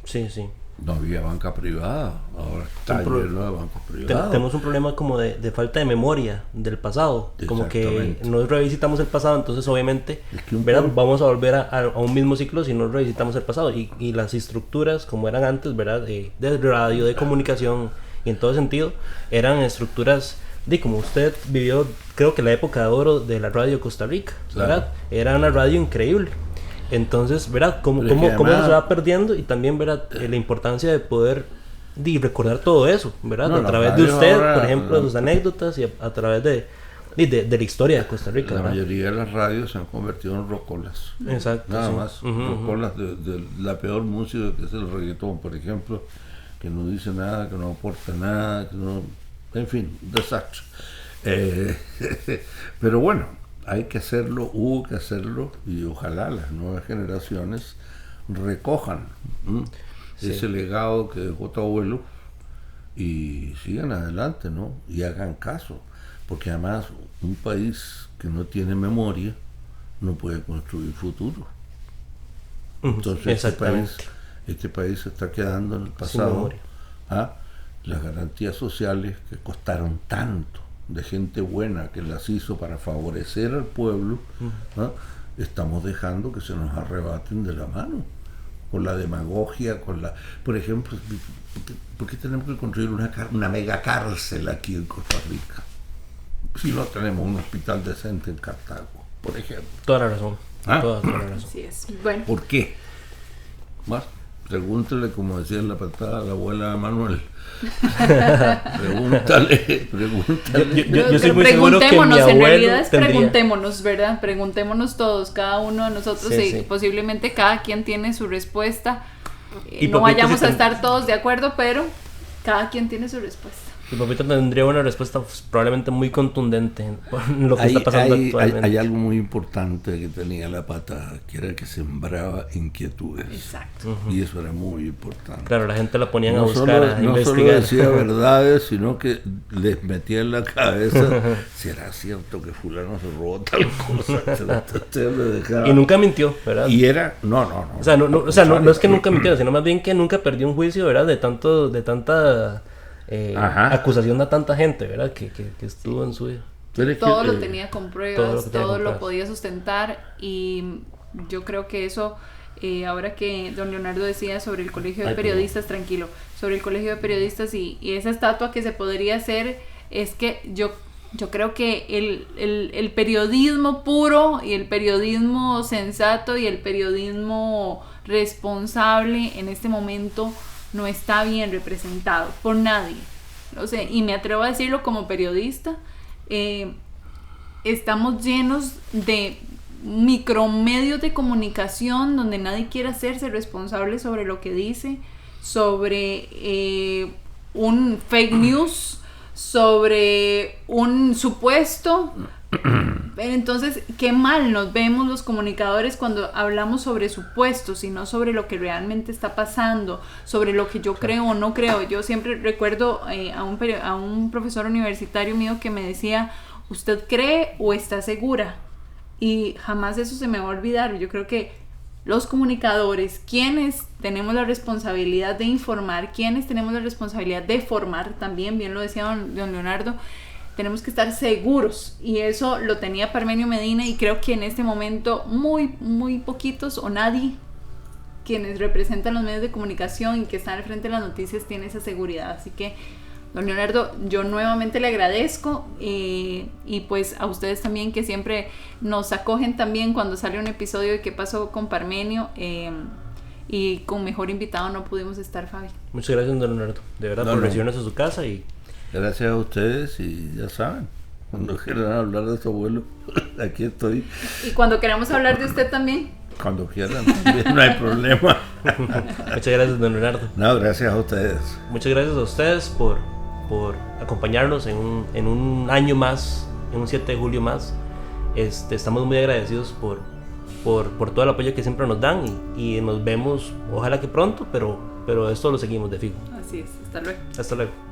Sí. No había banca privada, ahora está lleno de bancos privados. Tenemos un problema como de falta de memoria del pasado, como que no revisitamos el pasado, entonces obviamente vamos a volver a un mismo ciclo si no revisitamos el pasado, y las estructuras como eran antes, ¿verdad? De radio, de comunicación, y en todo sentido eran estructuras como usted vivió, creo que la época de oro de la radio de Costa Rica, ¿verdad? Era una radio increíble. Entonces, ¿verdad? ¿Cómo se va perdiendo? Y también, ¿verdad? La importancia de poder recordar todo eso, ¿verdad? A través de usted, ahora, por ejemplo, de sus anécdotas, y a través de la historia de Costa Rica. La ¿verdad? mayoría de las radios se han convertido en rocolas. Exacto. Nada más. Rocolas de la peor música, que es el reggaetón, por ejemplo, que no dice nada, que no aporta nada, que no... En fin, desastre. Pero bueno, hay que hacerlo, hubo que hacerlo, y ojalá las nuevas generaciones recojan ese legado que dejó tu abuelo y sigan adelante, ¿no? Y hagan caso, porque además un país que no tiene memoria no puede construir futuro. Entonces este país se está quedando en el pasado. Las garantías sociales que costaron tanto, de gente buena que las hizo para favorecer al pueblo, estamos dejando que se nos arrebaten de la mano con la demagogia, por ejemplo, ¿por qué tenemos que construir una mega cárcel aquí en Costa Rica si no tenemos un hospital decente en Cartago, por ejemplo? Toda la razón. Toda la razón. Así es. Bueno. ¿Por qué? Más, pregúntele, como decía en la patada la abuela de Manuel. Pregúntale. Yo soy muy seguro que mi abuelo en realidad es tendría... preguntémonos, ¿verdad? Preguntémonos todos, cada uno de nosotros, y posiblemente cada quien tiene su respuesta. No vayamos a estar todos de acuerdo, pero cada quien tiene su respuesta. Mi papito tendría una respuesta probablemente muy contundente en lo que está pasando actualmente. Hay algo muy importante que tenía la pata, que era que sembraba inquietudes. Exacto. Y eso era muy importante. Claro, la gente la ponían a buscar, a investigar. No solo decía verdades, sino que les metía en la cabeza si era cierto que fulano se robó tal cosa. Y nunca mintió, ¿verdad? Y era... No. O sea, no es que nunca mintió, sino más bien que nunca perdió un juicio, ¿verdad? De tanta... acusación a tanta gente, ¿verdad? Que estuvo en su vida. Todo lo tenía con pruebas, todo lo podía sustentar, y yo creo que eso, ahora que don Leonardo decía sobre el colegio de periodistas, tranquilo, sobre el colegio de periodistas y esa estatua que se podría hacer, es que yo creo que el periodismo puro y el periodismo sensato y el periodismo responsable en este momento no está bien representado por nadie. O sea, y me atrevo a decirlo como periodista, estamos llenos de micromedios de comunicación donde nadie quiere hacerse responsable sobre lo que dice, sobre un fake news, sobre un supuesto. Entonces, qué mal nos vemos los comunicadores cuando hablamos sobre supuestos y no sobre lo que realmente está pasando, sobre lo que yo creo o no creo. Yo siempre recuerdo a un profesor universitario mío que me decía, ¿usted cree o está segura? Y jamás eso se me va a olvidar. Yo creo que los comunicadores, quienes tenemos la responsabilidad de informar, quienes tenemos la responsabilidad de formar también, bien lo decía don Leonardo, tenemos que estar seguros, y eso lo tenía Parmenio Medina, y creo que en este momento muy poquitos o nadie quienes representan los medios de comunicación y que están al frente de las noticias tiene esa seguridad. Así que, don Leonardo, yo nuevamente le agradezco, y pues a ustedes también, que siempre nos acogen también cuando sale un episodio de ¿Qué pasó con Parmenio? Y con mejor invitado no pudimos estar, Fabi. Muchas gracias, don Leonardo, de verdad, por recibirnos a su casa. Y gracias a ustedes, y ya saben, cuando quieran hablar de su abuelo, aquí estoy. Y cuando queramos hablar de usted también. Cuando quieran, también, no hay problema. Muchas gracias, don Leonardo. No, gracias a ustedes. Muchas gracias a ustedes por acompañarnos en un año más, en un 7 de julio más. Estamos muy agradecidos por todo el apoyo que siempre nos dan, y nos vemos, ojalá que pronto, pero esto lo seguimos de fijo. Así es, hasta luego. Hasta luego.